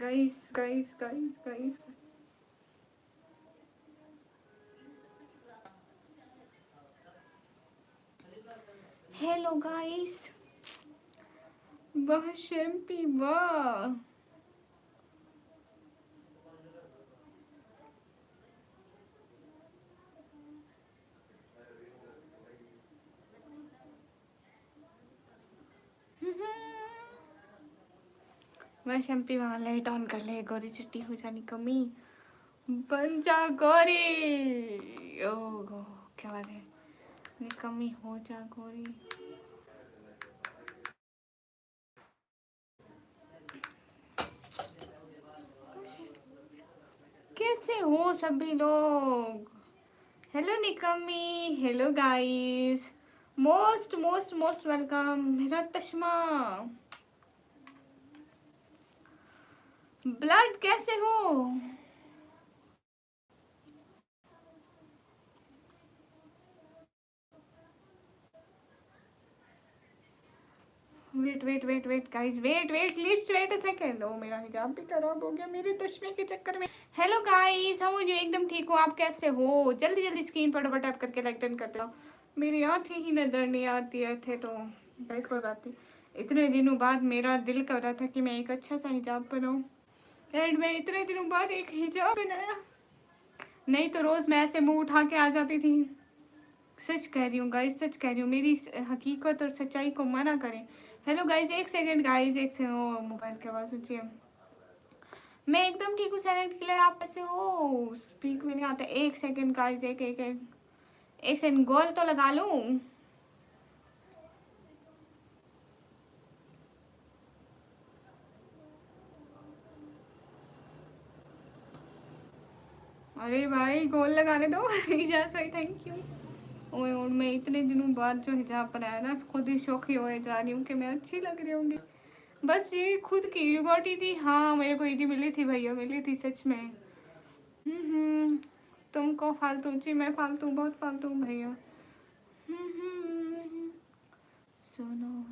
Guys guys guys guys, hello guys, वाह शैम्पी वाह। वाह शैम्पी वहाँ लाइट ऑन कर ले, गौरी छुट्टी हो जानी कमी बन जा गौरी। ओ गो क्या बात है, निकम्मी हो जा गौरी। कैसे हो सभी लोग? हेलो निकम्मी, hello guys, most most most welcome. मेरा तश्मा ब्लड कैसे हो? Wait wait wait wait guys, wait wait list, wait a second. ओ मेरा हिजाब भी खराब हो गया मेरे तस्मे के चक्कर में। Hello guys, how are you? एकदम ठीक हो, आप कैसे हो? जल्दी जल्दी स्क्रीन पर डबल टैप करके लाइक डन करते हो। मेरी आंखें ही नजर नहीं आती है थे तो गाइस कोई बात नहीं। इतने दिनों बाद मेरा दिल कर रहा था कि मैं एक अच्छा सा हिजाब बनाऊं, एंड मैं इतने दिनों बाद एक हिजाब बनाया। नहीं तो रोज मैं ऐसे मुंह उठा के आ जाती थी। सच कह रही हूँ गाइस, सच कह रही हूँ, मेरी हकीकत और सच्चाई को मना करें। हेलो गाइस, एक सेकंड गाइस, एक सेकंड। ओ मोबाइल की आवाज़ ऊंची है। मैं एकदम ठीक हूँ साइलेंट किलर, आप कैसे हो? स्पीक भी नहीं आता। एक सेकंड गाइस, एक एक एक एक सेकंड, गोल तो लगा लूँ। अरे भाई गोल लगाने दो। इजाज़ भाई थैंक यू। ओए और मैं इतने दिनों बाद जो हिजाब बनाया ना, खुद ही शौकी होए जा रही हूँ कि मैं अच्छी लग रही होंगी। बस ये खुद की यूगोटी थी। हाँ मेरे को ईदी मिली थी भैया, मिली थी सच में। हम्म, तुमको फालतू जी, मैं फालतू, बहुत फालतू हूँ भैया। सुनो,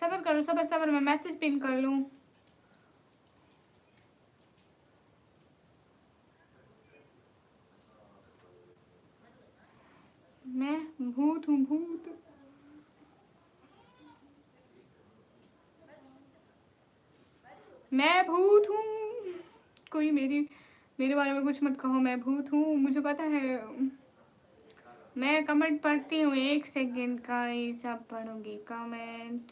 सबर करो, सबर सबर, मैं मैसेज पिन कर लूँ। मैं भूत हूँ, भूत। मैं भूत हूँ। कोई मेरे बारे में कुछ मत कहो, मैं भूत हूँ, मुझे पता है। मैं कमेंट पढ़ती हूँ, एक सेकेंड का ये सब पढ़ूंगी कमेंट।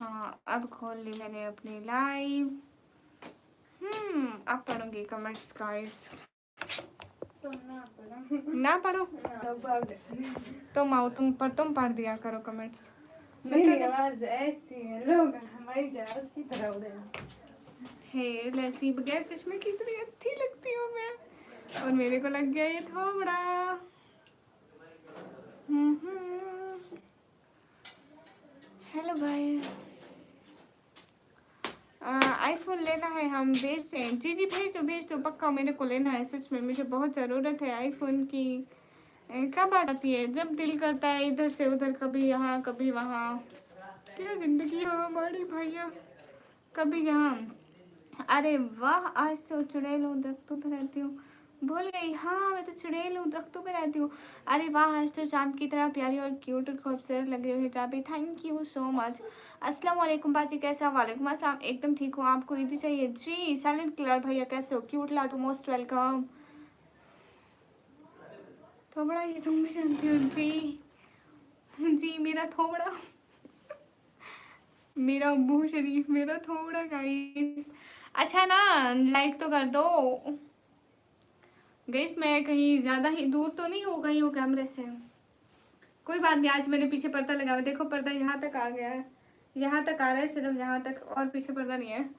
हाँ अब खोल ली मैंने अपनी लाइव। अब पढ़ूंगी कमेंट्स गाइस। ना पढ़ो, तुम आओ, तुम पढ़ दिया करो कमेंट्स। मेरी आवाज ऐसी है, लोग हमारी जहाज की तरह उड़े। हे लसी, बगैर चश्मे की इतनी अच्छी लगती हूँ मैं, और मेरे को लग गया ये थोड़ा। हेलो गाइस, आईफोन लेना है, हम भेजते हैं। जी जी भेज दो पक्का, मेरे को लेना है सच में, मुझे बहुत ज़रूरत है आईफोन की। कब आ जाती है? जब दिल करता है, इधर से उधर, कभी यहाँ कभी वहाँ। क्या ज़िंदगी है हमारी भैया, कभी यहाँ। अरे वाह, आज तो चुड़ैल हूँ, दरख्तों पे रहती हूँ। भूल गई, हाँ मैं तो चुड़ैल हूँ, दरख्तों पे रहती हूँ। अरे वाह, आज तो चांद की तरह प्यारी और क्यूट और खूबसूरत लग रही हो हिजाबी, थैंक यू सो मच। अस्सलाम वालेकुम बाजी, कैसे हो? वालेकुम अस्सलाम, एकदम ठीक हूँ, आपको ईदी चाहिए? जी साइलेंट किलर भैया कैसे हो? क्यूट लाटू मोस्ट वेलकम। थोबड़ा ये तुम भी जानती हो जी? जी मेरा थोबड़ा, मेरा मुंह शरीफ, मेरा थोबड़ा गाइस। अच्छा ना, लाइक तो कर दो गैस। मैं कहीं ज़्यादा ही दूर तो नहीं हो गई हूँ कैमरे से? कोई बात नहीं, आज मैंने पीछे पर्दा लगा हुआ, देखो पर्दा यहाँ तक आ गया है, यहाँ तक आ रहा है सिर्फ, यहाँ तक, और पीछे पर्दा नहीं है।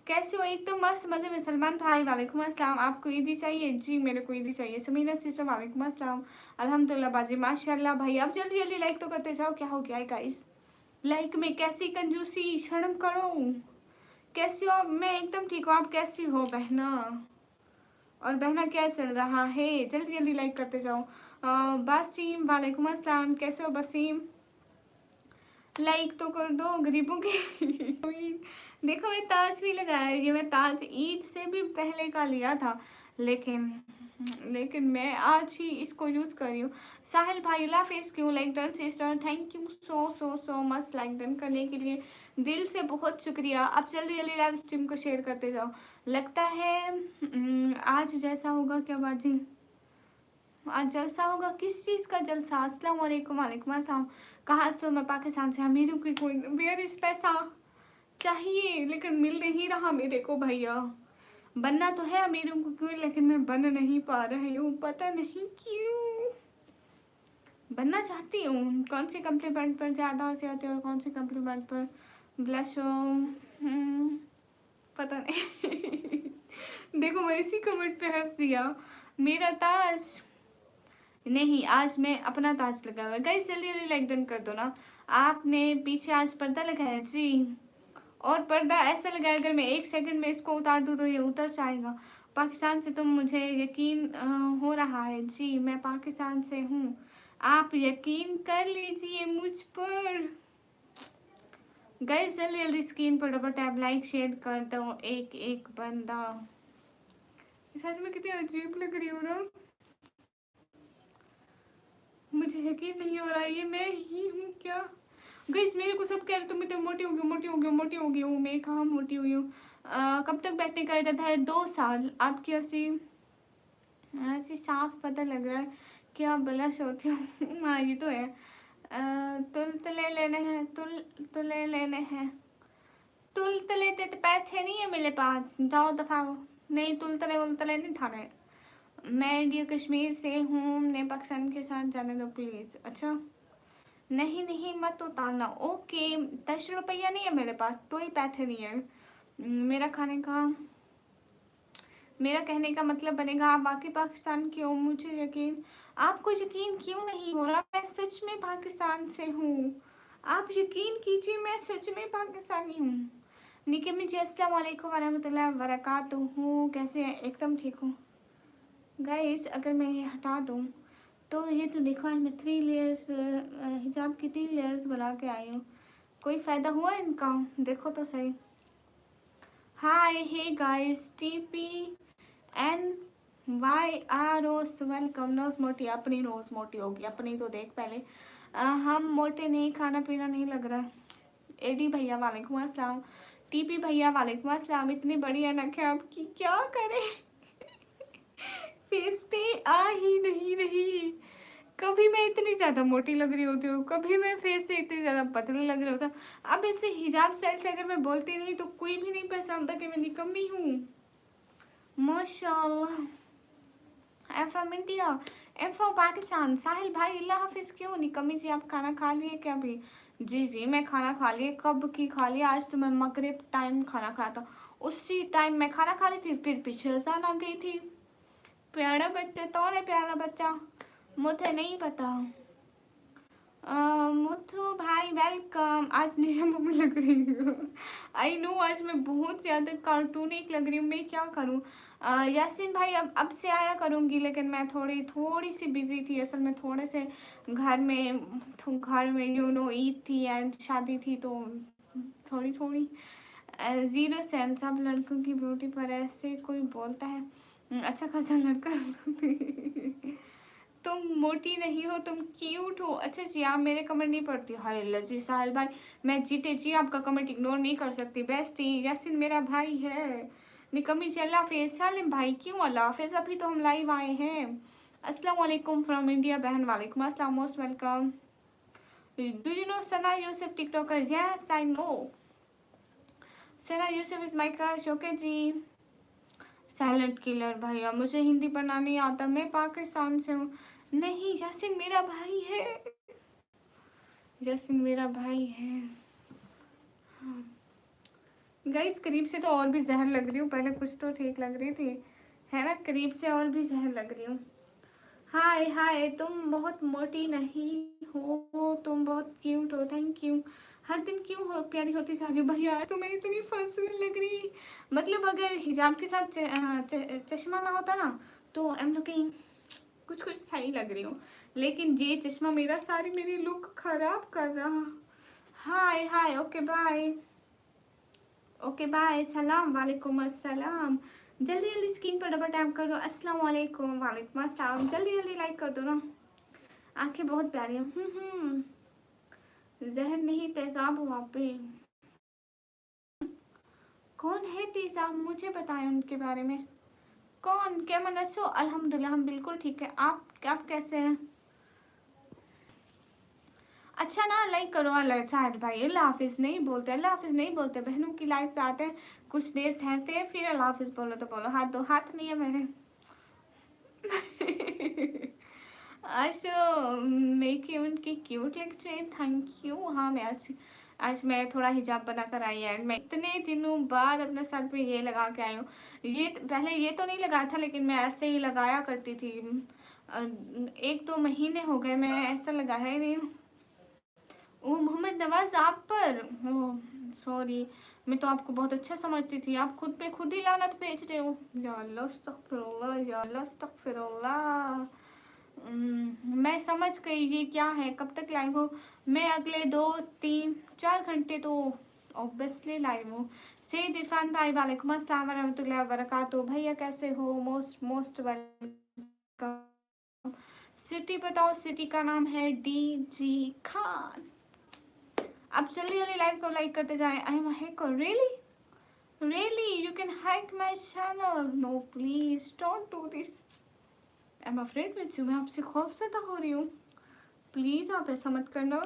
कैसे हो? एकदम मस्त मज़े में। सलमान भाई वालेकुम अस्सलाम, आपको ईदी चाहिए? जी मेरे को ईदी चाहिए। समीना सिस्टर वालेकुम अस्सलाम। अल्हम्दुलिल्लाह बाजी, माशाल्लाह भाई। अब जल्दी जल्दी लाइक तो करते जाओ, क्या हो गया है गाइस? लाइक में कैसी कंजूसी, शर्म करो। कैसी हो? मैं एकदम ठीक हूँ, आप कैसी हो बहना? और बहना क्या चल रहा है? जल्दी जल्दी लाइक करते जाओ। बासीम वालेकुम अस्सलाम, कैसे हो बसीम? लाइक तो कर दो गरीबों के। देखो मैं ताज भी लगाया है, ये मैं ताज ईद से भी पहले का लिया था, लेकिन मैं आज ही इसको यूज़ कर रही हूँ। साहिल भाई अल्लाह हाफिज़, क्यों like done sister, thank you so much like done करने के लिए, दिल से बहुत शुक्रिया। अब जल्दी जल्दी लाइव स्ट्रीम को शेयर करते जाओ। लगता है आज जैसा होगा क्या बाजी, आज जलसा होगा, किस चीज़ का जलसा? अस्सलाम वालेकुम। वालेकुम अस्सलाम। कहाँ से हो? मैं पाकिस्तान से। अमीरों की कोई वेयर इज पैसा चाहिए, लेकिन मिल नहीं रहा मेरे को भैया। बनना तो है अमीरों को क्यों, लेकिन मैं बन नहीं पा रही हूँ, पता नहीं क्यों। बनना चाहती हूँ, कौन से कम्प्लीमेंट पर ज़्यादा से आते हैं और कौन से कम्प्लीमेंट पर ब्लश हो, पता नहीं। देखो मैं इसी कमेंट पे हंस दिया। मेरा ताज नहीं, आज मैं अपना ताज लगा हुआ है। गाइस जल्दी जल्दी लाइक डन कर दो ना। आपने पीछे आज पर्दा लगाया है जी, और पर्दा ऐसा लगाया अगर मैं 1 सेकंड में इसको उतार दूँ तो ये उतर जाएगा। पाकिस्तान से तो मुझे यकीन हो रहा है जी, मैं पाकिस्तान से हूँ, आप यकीन कर लीजिए मुझ पर। गाइस जल्दी जल्दी स्क्रीन पर डबल टैप लाइक शेयर कर दो एक एक बंदा। सच में कितनी अजीब लग रही हूँ ना, मुझे यकीन नहीं हो रहा ये मैं ही हूँ क्या। गाइस मेरे को सब कह रहे तुम इतने मोटी हो गई, मोटी हो गई, मोटी हो गई हूँ। मैं कहाँ मोटी हुई हूँ? कब तक बैठने का इरादा है? 2 साल। आपकी ऐसी ऐसी साफ पता लग रहा है कि आप बलश होती हो। हाँ ये तो है। तुल तले लेने हैं, तुले लेने हैं, तुल तले ते पैसे नहीं है मेरे पास, जाओ दफाओ। नहीं तुल तले उल तले नहीं था रहे। मैं इंडिया कश्मीर से हूँ, ने पाकिस्तान के साथ जाने दो प्लीज़। अच्छा नहीं नहीं मत उतारना, ओके। 10 रुपया नहीं है मेरे पास, कोई पैसे नहीं है। मेरा कहने का मतलब बनेगा आप वाकई पाकिस्तान के हो। मुझे यकीन, आपको यकीन क्यों नहीं हो रहा? मैं सच में पाकिस्तान से हूँ, आप यकीन कीजिए मैं सच में पाकिस्तानी हूँ। निकम्मी जी अस्सलाम वालेकुम वरहमतुल्लाहि वबरकातुहू, कैसे हैं? एकदम ठीक हूँ। गाइस अगर मैं ये हटा दूँ तो ये तो देखो आज मैं 3 लेयर्स हिजाब की 3 लेयर्स बना के आई हूँ। कोई फ़ायदा हुआ इनका? देखो तो सही। हाय हे गाइस, TPNY रोज वेलकम। रोज मोटी, अपनी रोज मोटी होगी, अपनी तो देख पहले। हम मोटे नहीं, खाना पीना नहीं लग रहा। एडी भैया वालेकुम अस्सलाम। टीपी भैया वालेकुम अस्सलाम। इतनी बड़ी है ना कि आपकी क्या करें। फेस पे आ ही नहीं रही। कभी मैं इतनी ज़्यादा मोटी लग रही होती हूँ, कभी मैं फेस से इतनी ज़्यादा पतली लग रही होता। अब ऐसे हिजाब स्टाइल से अगर मैं बोलती नहीं तो कोई भी नहीं पहचानता कि मैं निकम्मी हूँ। माशाल्लाह। I am from India, I am from Pakistan. Sahil भाई अल्लाह हाफिज़। क्यों निकम्मी जी आप खाना खा लिए क्या अभी? जी जी मैं खाना खा लिए, कब की खा लिया। आज तो मैं मगरिब टाइम खाना खाया था, उसी टाइम मैं खाना खा रही थी, फिर पीछे अज़ान आ गई थी। प्यारा बच्चा तो है, प्यारा बच्चा, मुझे नहीं पता। मुथु भाई वेलकम। आज निशा मम्मी लग रही हूँ। आई नो आज मैं बहुत ज़्यादा कार्टूनिक लग रही हूँ, मैं क्या करूँ। यासीन भाई अब से आया करूँगी, लेकिन मैं थोड़ी सी बिजी थी असल में, थोड़े से घर में यू नो ईद थी एंड शादी थी, तो थोड़ी ज़ीरो सेंस। अब लड़कों की ब्यूटी पर ऐसे कोई बोलता है? अच्छा खासा लड़का। तुम मोटी नहीं हो, तुम क्यूट हो। अच्छा जी आप मेरे कमेंट नहीं पढ़ती? हाय लजी साहिल भाई, मैं जीते जी आपका कमेंट इग्नोर नहीं कर सकती। बेस्ट यासिन मेरा भाई है। निकम्मी जी अल्लाह हाफिज़। सालिम भाई क्यों अल्लाह हाफिज़, अभी तो हम लाइव आए हैं। अस्सलाम वालेकुम फ्रॉम इंडिया बहन, वालेकुम अस्सलाम, most welcome. Do you know Sana Yusuf TikToker? Yes I know, Sana Yusuf is my crush. Okay ji. Silent killer भैया मुझे हिंदी पढ़ना नहीं आता, मैं पाकिस्तान से हूँ। नहीं यासिन मेरा भाई है, यासिन मेरा भाई है। गाइस करीब से तो और भी जहर लग रही हूँ, पहले कुछ तो ठीक लग रही थी, है ना, करीब से और भी जहर लग रही हूँ। हाय हाय, तुम बहुत मोटी नहीं हो, तुम बहुत क्यूट हो। Thank you. हर दिन क्यों हो प्यारी होती जा रही हो भैया, आज तो मैं इतनी फंसने लग रही। मतलब अगर हिजाब के साथ चश्मा ना होता ना तो आई एम लुकिंग कुछ सही लग रही हूँ, लेकिन ये चश्मा मेरा सारी मेरी लुक खराब कर रहा। हाय हाय, ओके बाय, ओके बाय, सलाम वालेकुम अस्सलाम। जल्दी जल्दी स्क्रीन पर डबल टैप कर दो। अस्सलाम वालेकुम, वालेकुम अस्सलाम। जल्दी जल्दी लाइक कर दो ना। आंखें बहुत प्यारी हैं। जहर नहीं तेजाब हुआ पे। कौन है तेजाब, मुझे बताएं उनके बारे में। कौन, क्या मनसो? अल्हम्दुलिल्लाह हम बिल्कुल ठीक है। आप कैसे हैं? अच्छा ना, लाइक करो। अल्लाह साहब भाई, अल्लाह हाफिज नहीं बोलते, अल्लाह हाफिज नहीं बोलते। बहनों की लाइफ पे आते हैं, कुछ देर ठहरते हैं, फिर अल्लाह हाफिज बोलो तो बोलो। हाथ दो, हाथ नहीं है मेरे। अच्छा, मेक यू उनकी क्यूट लेक्चर, थैंक यू। हाँ, आज मैं थोड़ा हिजाब बना कर आई है। मैं इतने दिनों बाद अपने सर पे ये लगा के आई हूँ। ये पहले ये तो नहीं लगाया था, लेकिन मैं ऐसे ही लगाया करती थी। 1-2 महीने हो गए मैं ऐसा लगाया ही नहीं। ओ मोहम्मद नवाज, आप पर। ओ सॉरी, मैं तो आपको बहुत अच्छा समझती थी। आप खुद पे खुद ही लानत भेज रहे हो। या अल्लाह अस्तगफिरुल्लाह, या अल्लाह अस्तगफिरुल्लाह। मैं समझ गई ये क्या है। कब तक लाइव हो? मैं अगले 2-3-4 घंटे तो ऑब्वियसली लाइव हूँ। सईद इरफान भाई, वालेकुम अस्सलाम वरहमतुल्लाहि वबरकातुहू। भैया कैसे हो? Most most welcome. सिटी बताओ, सिटी का नाम है DG खान। आप जल्दी जल्दी लाइव को लाइक करते जाएं। I am hacker, really you can hack my channel. No please don't do this. I am afraid with you. मैं आपसे खौफजदा हो रही हूँ। प्लीज आप ऐसा मत करना।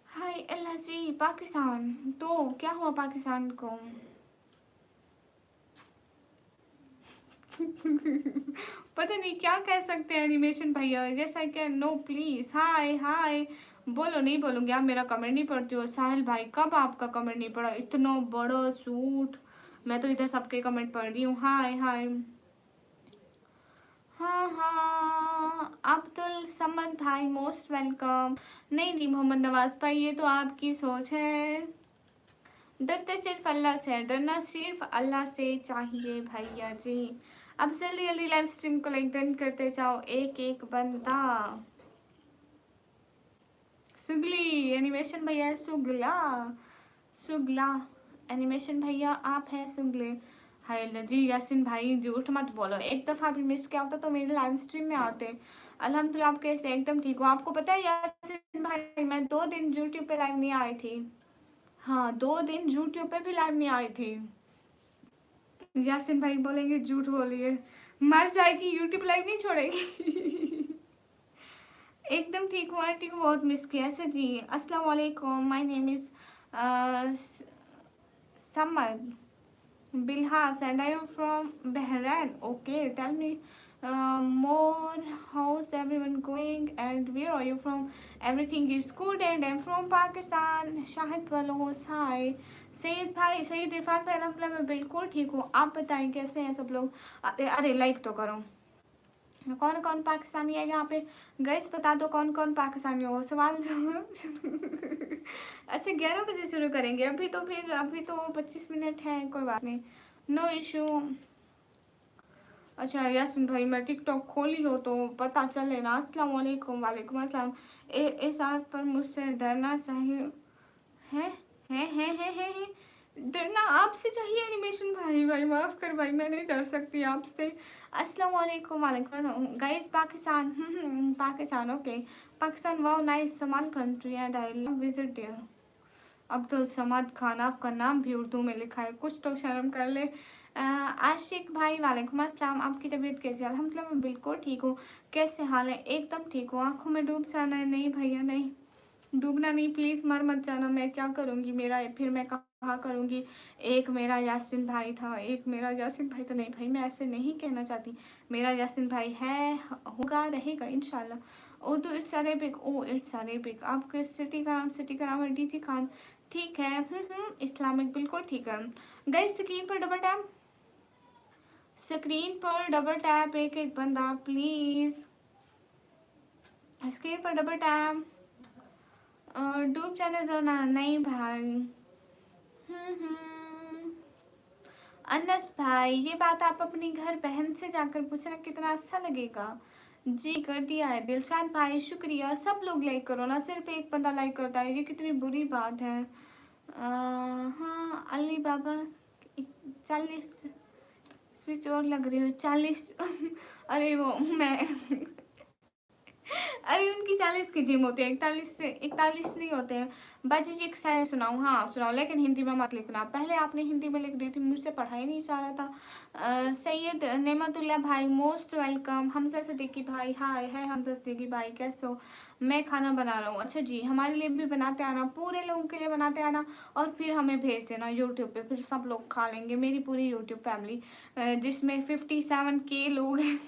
हाय अल्लाह जी, पाकिस्तान तो क्या हुआ पाकिस्तान को? पता नहीं क्या कह सकते हैं एनिमेशन भैया, जैसा क्या। नो प्लीज, हाय हाय बोलो। नहीं बोलूंगी, आप मेरा कमेंट नहीं पढ़ती हो। साहिल भाई, कब आपका कमेंट नहीं पढ़ा? इतना बड़ा सूट। मैं तो इधर सबके कमेंट पढ़ रही हूँ। हाय हाय। हाँ हाँ, अब्दुल समद भाई मोस्ट वेलकम। नहीं नहीं मोहम्मद नवाज भाई, ये तो आपकी सोच है। डरते सिर्फ अल्लाह से है, डरना सिर्फ अल्लाह से चाहिए भैया जी। अब जल्दी जल्दी लाइव स्ट्रीम को लाइक डन करते जाओ, एक एक बंदा। सुगली एनिमेशन भैया है, सुगला सुगला एनिमेशन भैया आप हैं सुगले। हाय जी यासिन भाई, झूठ मत बोलो। एक दफ़ा भी मिस किया होता तो मेरे लाइव स्ट्रीम में आते। अल्हम्दुलिल्लाह, आप कैसे? एकदम ठीक हो। आपको पता है यासिन भाई, मैं 2 दिन यूट्यूब पे लाइव नहीं आई थी। हाँ, 2 दिन यूट्यूब पे भी लाइव नहीं आई थी। यासिन भाई बोलेंगे झूठ बोलिए, मर जाएगी, यूट्यूब लाइव नहीं छोड़ेगी। एकदम ठीक हूँ आंटी को बहुत मिस किया। अच्छा जी, अस्सलाम वालेकुम, my name is Samad Bilhas and I am from Bahrain. Okay, tell me more. How's everyone going and where are you from? Everything is good and I'm from Pakistan. Shahid Balos, hi. Saeed भाई, सईद इरफान भाई, अल्हम्दुलिल्लाह मैं बिल्कुल ठीक हूँ। आप बताएं कैसे हैं सब लोग? अरे अरे लाइक तो करो। कौन कौन पाकिस्तानी है यहाँ पे? गैस बता दो कौन कौन पाकिस्तानी हो। सवाल जवाब। अच्छा, 11 बजे शुरू करेंगे। अभी तो फिर अभी तो 25 मिनट है, कोई बात नहीं, नो इशू। अच्छा यासिन भाई, मैं टिकटॉक खोली हो तो पता चले ना। अस्सलाम वालेकुम, वालेकुम अस्सलाम। इस आग पर मुझसे डरना चाहिए। है डरना आपसे चाहिए एनिमेशन भाई। भाई माफ़ कर भाई, मैं नहीं डर सकती आपसे। अस्सलाम वालेकुम, वालेकुम guys. Pakistan, Pakistan, okay. Pakistan, wow nice, small country and I love visit there. Abdul Samad Khan, आपका नाम भी उर्दू में लिखा है, कुछ तो शर्म कर ले। आशिक भाई, वालेकुम अस्सलाम। आपकी तबीयत कैसी है? अल्हम्दुलिल्लाह मैं बिल्कुल ठीक हूँ। कैसे हाल है? एकदम ठीक हूँ। आंखों में डूब जाना है? नहीं भैया नहीं, डूबना नहीं, प्लीज़ मर मत जाना। मैं क्या करूँगी, मेरा फिर मैं कहाँ करूँगी। एक मेरा यासिन भाई था, एक मेरा यासिन भाई था। नहीं भाई, मैं ऐसे नहीं कहना चाहती। मेरा यासिन भाई है, होगा, रहेगा इंशाल्लाह। Urdu it's Arabic. Oh it's Arabic. आपके सिटी का नाम है DG खान। ठीक है। इस्लामिक, बिल्कुल ठीक है। गाइस स्क्रीन पर डबल टैप, स्क्रीन पर डबल टैप, एक एक बंदा प्लीज़। स्क्रीन पर डबल टैप। डूब जाने दो ना। नहीं भाई। अनस भाई, ये बात आप अपनी घर बहन से जाकर पूछना, कितना अच्छा लगेगा। जी कर दिया है दिलशाद भाई, शुक्रिया। सब लोग लाइक करो ना, सिर्फ एक बंदा लाइक करता है, ये कितनी बुरी बात है। हाँ अली बाबा 40 स्विच और लग रही हो 40। अरे वो मैं अरे उनकी 40 की टीम होती है, 41 नहीं होते हैं। बाजी जी एक शायरी सुनाऊँ? हाँ सुनाओ, लेकिन हिंदी में मत लिखना, पहले आपने हिंदी में लिख दी थी, मुझसे पढ़ा ही नहीं जा रहा था। सैयद नेमतुल्ला भाई मोस्ट वेलकम। हमजा सिद्दीकी भाई हाय है। हमजा सिद्दीकी भाई कैसे हो? मैं खाना बना रहा हूँ। अच्छा जी, हमारे लिए भी बनाते आना, पूरे लोगों के लिए बनाते आना, और फिर हमें भेज देना यूट्यूब पे, फिर सब लोग खा लेंगे, मेरी पूरी यूट्यूब फैमिली, जिसमें 57K लोग हैं।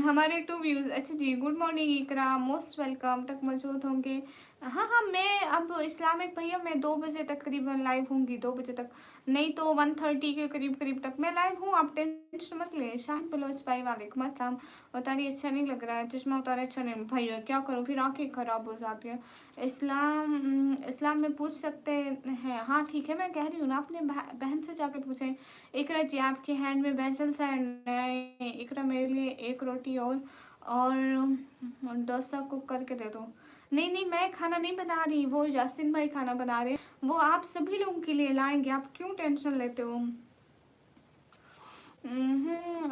हमारे 2 व्यूज़। अच्छा जी, गुड मॉर्निंग इकरा, मोस्ट वेलकम तक मौजूद होंगे। हाँ हाँ, मैं अब इस्लामिक भैया मैं 2 बजे तक करीबन लाइव होंगी, 2 बजे तक, नहीं तो 1:30 के करीब करीब तक मैं लाइव हूँ, आप टेंशन मत लें। शाहिद बलोच भाई वालेकुम अस्सलाम। उतारी अच्छा नहीं लग रहा है, चश्मा उतारे अच्छा नहीं भैया, क्या करूँ फिर, आँखें ख़राब हो जाती हैं। इस्लाम में पूछ सकते हैं? हाँ ठीक है, मैं कह रही हूँ ना, अपने बहन से जाके पूछें। इकरा जी आपके हैंड में वेजल्स है? नहीं इकरा, मेरे लिए एक रोटी और डोसा कुक करके दे दो। नहीं नहीं, मैं खाना नहीं बना रही, वो यासिन भाई खाना बना रहे, वो आप सभी लोगों के लिए लाएंगे, आप क्यों टेंशन लेते हो।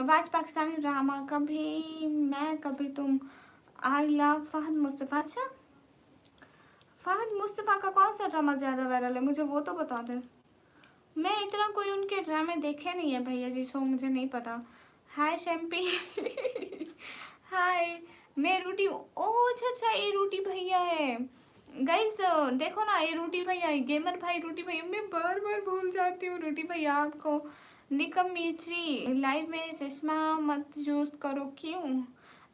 वाज पाकिस्तानी ड्रामा, कभी मैं कभी तुम, आई लव फहद मुस्तफ़ा। अच्छा, फहद मुस्तफ़ा का कौन सा ड्रामा ज़्यादा वायरल है, मुझे वो तो बता दे। मैं इतना कोई उनके ड्रामे देखे नहीं है भैया जी, सो मुझे नहीं पता। हाय शैम्पी। हाय, मैं रूटी, ओह अच्छा अच्छा, ये रूटी भैया है। गाइस देखो ना, ये रूटी भैया है, गेमर भाई रूटी भैया, मैं बार बार भूल जाती हूँ रूटी भैया आपको। निकम मिर्ची, लाइव में चश्मा मत यूज करो, क्यों?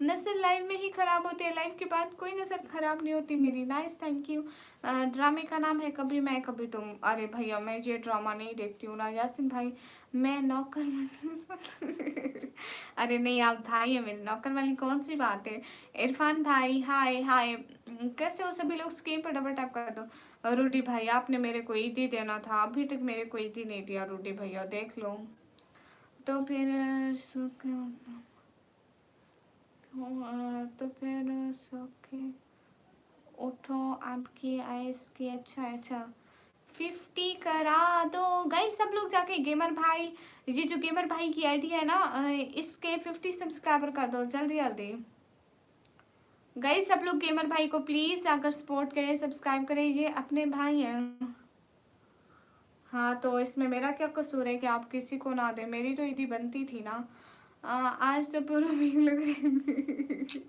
नजर लाइव में ही खराब होती है, लाइव के बाद कोई नजर खराब नहीं होती मेरी। Nice, thank you. ड्रामे का नाम है कभी मैं कभी तुम। अरे भैया मैं ये ड्रामा नहीं देखती हूँ ना। यासिन भाई, मैं नौकर। अरे नहीं, आप भाई है मेरे, नौकर वाली कौन सी बात है। इरफान भाई हाय हाय, कैसे हो सभी लोग? स्क्रीन पर डबल टैप कर दो। रूडी भाई, आपने मेरे को ईदी देना था, अभी तक मेरे को ईदी नहीं दिया रूडी भैया, देख लो। तो फिर तो फिर सुखे उठो आपकी आइस की। अच्छा अच्छा, 50 करा दो गाइस, सब लोग जाके गेमर भाई, ये जो गेमर भाई की आईडी है ना, इसके 50 सब्सक्राइबर कर दो जल्दी जल्दी। गाइस सब लोग गेमर भाई को प्लीज आकर सपोर्ट करें, सब्सक्राइब करें, ये अपने भाई हैं। हाँ तो इसमें मेरा क्या कसूर है कि आप किसी को ना दे, मेरी तो ईदी बनती थी ना। आज तो पूरा मीम लग रही।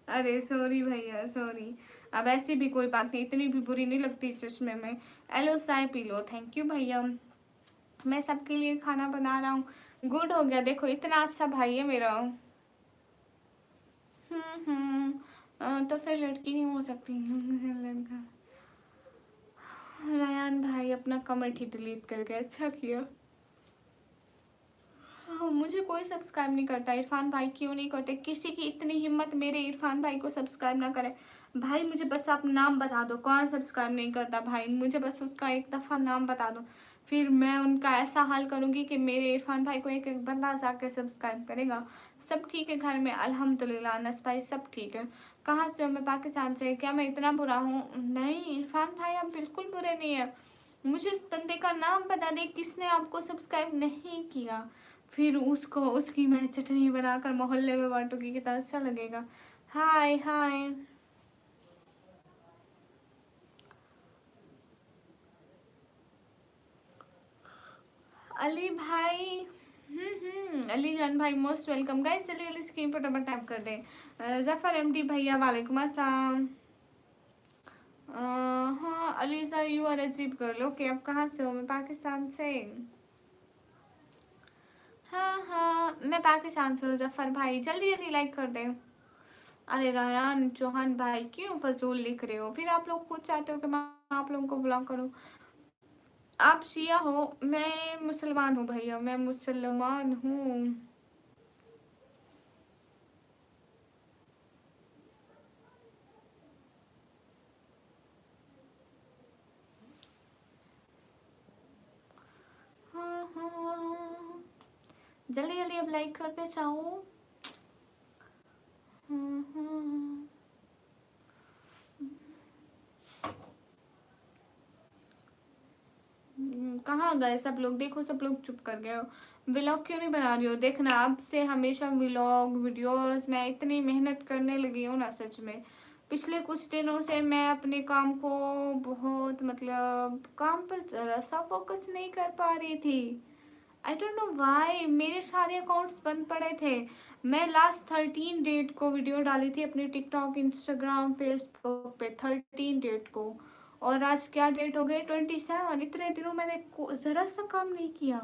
अरे सॉरी भैया सॉरी, अब ऐसी भी कोई बात नहीं, इतनी भी बुरी नहीं लगती चश्मे में। एलो चाय पी लो, थैंक यू भैया। मैं सबके लिए खाना बना रहा हूँ। गुड हो गया, देखो इतना अच्छा भाई है मेरा। तो फिर लड़की नहीं हो सकती। लड़का, रायान भाई अपना कमेंट ही डिलीट करके, अच्छा किया। हाँ, मुझे कोई सब्सक्राइब नहीं करता। इरफान भाई क्यों नहीं करते? किसी की इतनी हिम्मत मेरे इरफान भाई को सब्सक्राइब ना करे। भाई मुझे बस आप नाम बता दो, कौन सब्सक्राइब नहीं करता भाई, मुझे बस उसका एक दफ़ा नाम बता दो, फिर मैं उनका ऐसा हाल करूँगी कि मेरे इरफान भाई को एक एक बंदा जाकर सब्सक्राइब करेगा। सब ठीक है घर में अल्हम्दुलिल्लाह, नस्पाई सब ठीक है। कहाँ से हो? मैं पाकिस्तान से। क्या मैं इतना बुरा हूँ? नहीं इरफान भाई आप बिल्कुल बुरे नहीं है। मुझे उस बंदे का नाम बता दे किसने आपको सब्सक्राइब नहीं किया, फिर उसको उसकी मैं चटनी बनाकर मोहल्ले में बांटूंगी, कितना अच्छा लगेगा। हाय हाय अली भाई। अली जान भाई मोस्ट वेलकम। गाइस चलिए अली स्क्रीन पर डबल टैप कर दें। जफर एमडी भैया वालेकुम अस्सलाम। हाँ अली सर यू आर अजीब गर्ल, ओके आप कहाँ से हो? मैं पाकिस्तान से। हाँ हाँ मैं पाकिस्तान से हूँ जफर भाई, जल्दी जल्दी लाइक कर दें। अरे रायान चौहान भाई क्यों फजूल लिख रहे हो, फिर आप लोग खुद चाहते हो कि मैं आप लोगों को ब्लॉक करूं। आप शिया हो, मैं मुसलमान हूँ भैया, मैं मुसलमान हूँ। हाँ हाँ, जल्दी जल्दी अब लाइक करते जाओ। हाँ गाइस, सब लोग देखो, सब लोग चुप कर गए हो। व्लॉग क्यों नहीं बना रही हो? देखना अब से हमेशा व्लॉग वीडियोस, मैं इतनी मेहनत करने लगी हूँ ना सच में। पिछले कुछ दिनों से मैं अपने काम को बहुत, मतलब काम पर जरा सा फोकस नहीं कर पा रही थी। आई डोंट नो वाई, मेरे सारे अकाउंट्स बंद पड़े थे। मैं लास्ट 13 डेट को वीडियो डाली थी अपने टिकटॉक, इंस्टाग्राम, फेसबुक पे 13 डेट को। और आज क्या डेट हो गई? 27। इतने दिनों मैंने ज़रा सा काम नहीं किया,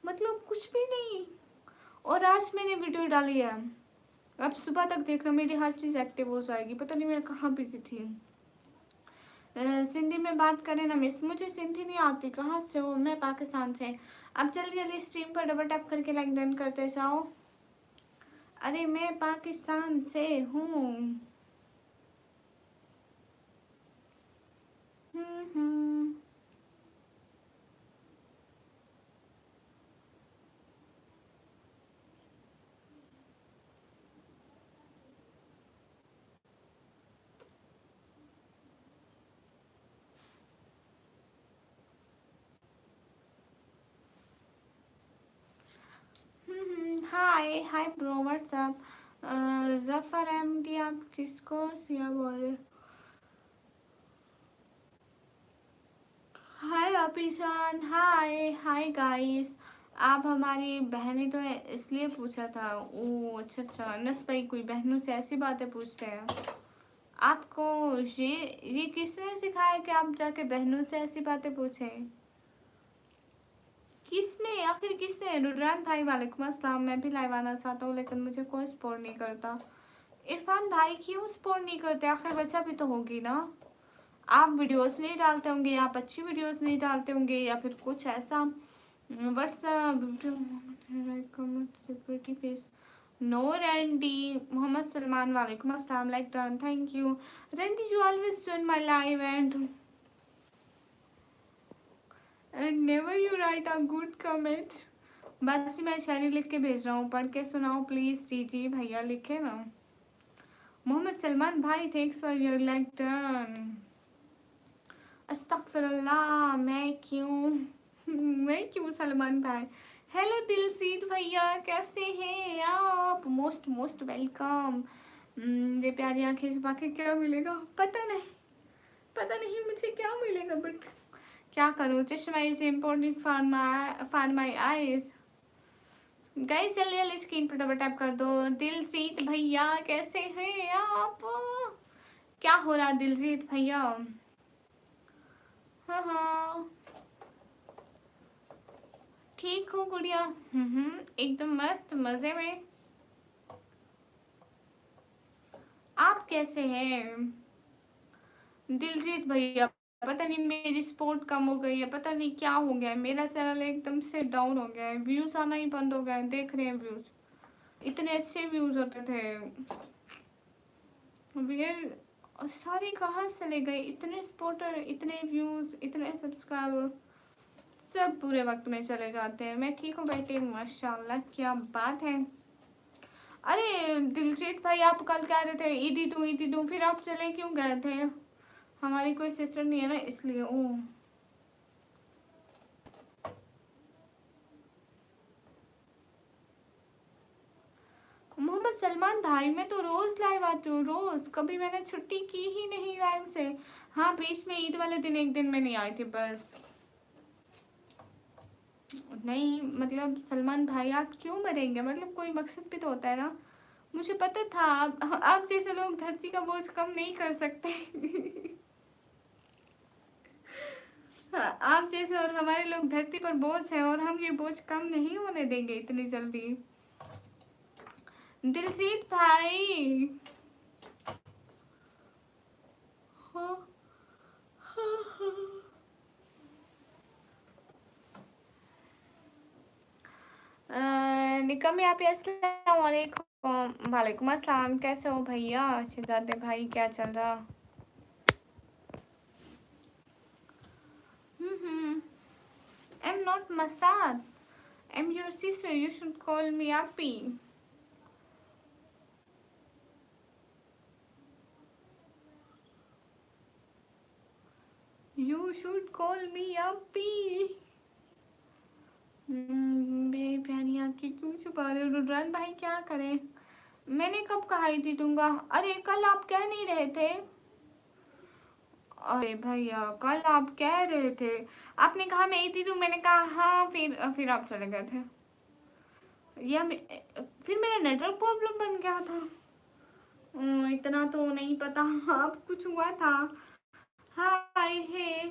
मतलब कुछ भी नहीं। और आज मैंने वीडियो डाली है। अब सुबह तक देखना मेरी हर चीज़ एक्टिव हो जाएगी। पता नहीं मैं कहाँ बिजी थी। सिंधी में बात करें ना मिस, मुझे सिंधी नहीं आती। कहाँ से हो? मैं पाकिस्तान से। अब जल्दी जल्दी स्ट्रीम पर डबल टैप करके लाइक डन करते जाओ। अरे मैं पाकिस्तान से हूँ। हम्म। Hi hi bro, what's up. Zafar MD, आप किसको सिया बोले? हाय अपिशान, हाय हाय गाइस। आप हमारी बहनें तो है इसलिए पूछा था। ओ अच्छा अच्छा, नस भाई कोई बहनों से ऐसी बातें पूछते हैं? आपको ये किसने सिखाया कि आप जाके बहनों से ऐसी बातें पूछें? किसने, आखिर किसने? रुद्रान भाई वालेकुम अस्सलाम। मैं भी लाइव आना चाहता हूँ लेकिन मुझे कोई सपोर्ट नहीं करता। इरफान भाई क्यों सपोर्ट नहीं करते? आखिर वजह भी तो होगी ना। आप वीडियोस नहीं डालते होंगे, आप अच्छी वीडियोस नहीं डालते होंगे, या फिर कुछ ऐसा। Pretty face. No Randy. Mohammad Salman वालेकुम अस्सलाम, like done, thank you. Randy you always join my live and never you write a good comment। बस मैं शायरी लिख के भेज रहा हूँ, पढ़ के सुनाओ प्लीज। जी जी भैया लिखे ना। मोहम्मद सलमान भाई thanks for your like done. अस्तगफिरुल्लाह, मैं क्यों सलमान भाई। हेलो दिलसीद भैया, कैसे हैं आप? Most most welcome. ये प्यारी आंखें छुपा के क्या मिलेगा? पता नहीं, पता नहीं मुझे क्या मिलेगा, बट क्या करूँ? चश्मा is important for my eyes. Guys जल्दी जल्दी स्क्रीन पर डबल टैप कर दो। दिलजीत भैया कैसे हैं आप? क्या हो रहा दिलजीत भैया? हाँ हाँ, ठीक हो गुड़िया? एकदम मस्त मजे में। आप कैसे हैं दिलजीत भैया? पता नहीं मेरी सपोर्ट कम हो गई है, पता नहीं क्या हो गया है। मेरा चैनल एकदम से डाउन हो गया है, व्यूज आना ही बंद हो गया है। देख रहे हैं व्यूज, इतने अच्छे व्यूज होते थे। वेयर सारे कहाँ चले गए? इतने सपोर्टर, इतने व्यूज, इतने सब्सक्राइबर, सब बुरे वक्त में चले जाते हैं। मैं ठीक हूँ बेटे, माशाल्लाह, क्या बात है। अरे दिलजीत भाई, आप कल कह रहे थे ईदी दूँ, फिर आप चले क्यों गए थे? हमारी कोई सिस्टर नहीं है ना इसलिए। ओ मोहम्मद सलमान भाई, मैं तो रोज लाइव आती हूँ, रोज। कभी मैंने छुट्टी की ही नहीं लाइव से। हाँ बीच में ईद वाले दिन एक दिन में नहीं आई थी बस। नहीं मतलब सलमान भाई आप क्यों मरेंगे? मतलब कोई मकसद भी तो होता है ना। मुझे पता था आप जैसे लोग धरती का बोझ कम नहीं कर सकते। हाँ, आप जैसे और हमारे लोग धरती पर बोझ हैं, और हम ये बोझ कम नहीं होने देंगे इतनी जल्दी। दिलजीत भाई। हाँ हाँ हाँ। निकम यहाँ पे अस्सलाम वालेकुम। वालेकुम अस्सलाम, कैसे हो भैया? शहजादे भाई क्या चल रहा? I'm not Masad. I'm your sister. You should call me Appy. You should call me Appy. पा रहे हो रुद्रान भाई, क्या करें? मैंने कब कहा ही थी दूंगा? अरे कल आप कह नहीं रहे थे? अरे भैया कल आप कह रहे थे, आपने कहा मैं इतनी दूँ, मैंने कहा हाँ, फिर आप चले गए थे, या फिर मेरा नेटवर्क प्रॉब्लम बन गया था। इतना तो नहीं पता। आप कुछ हुआ था। हाय हे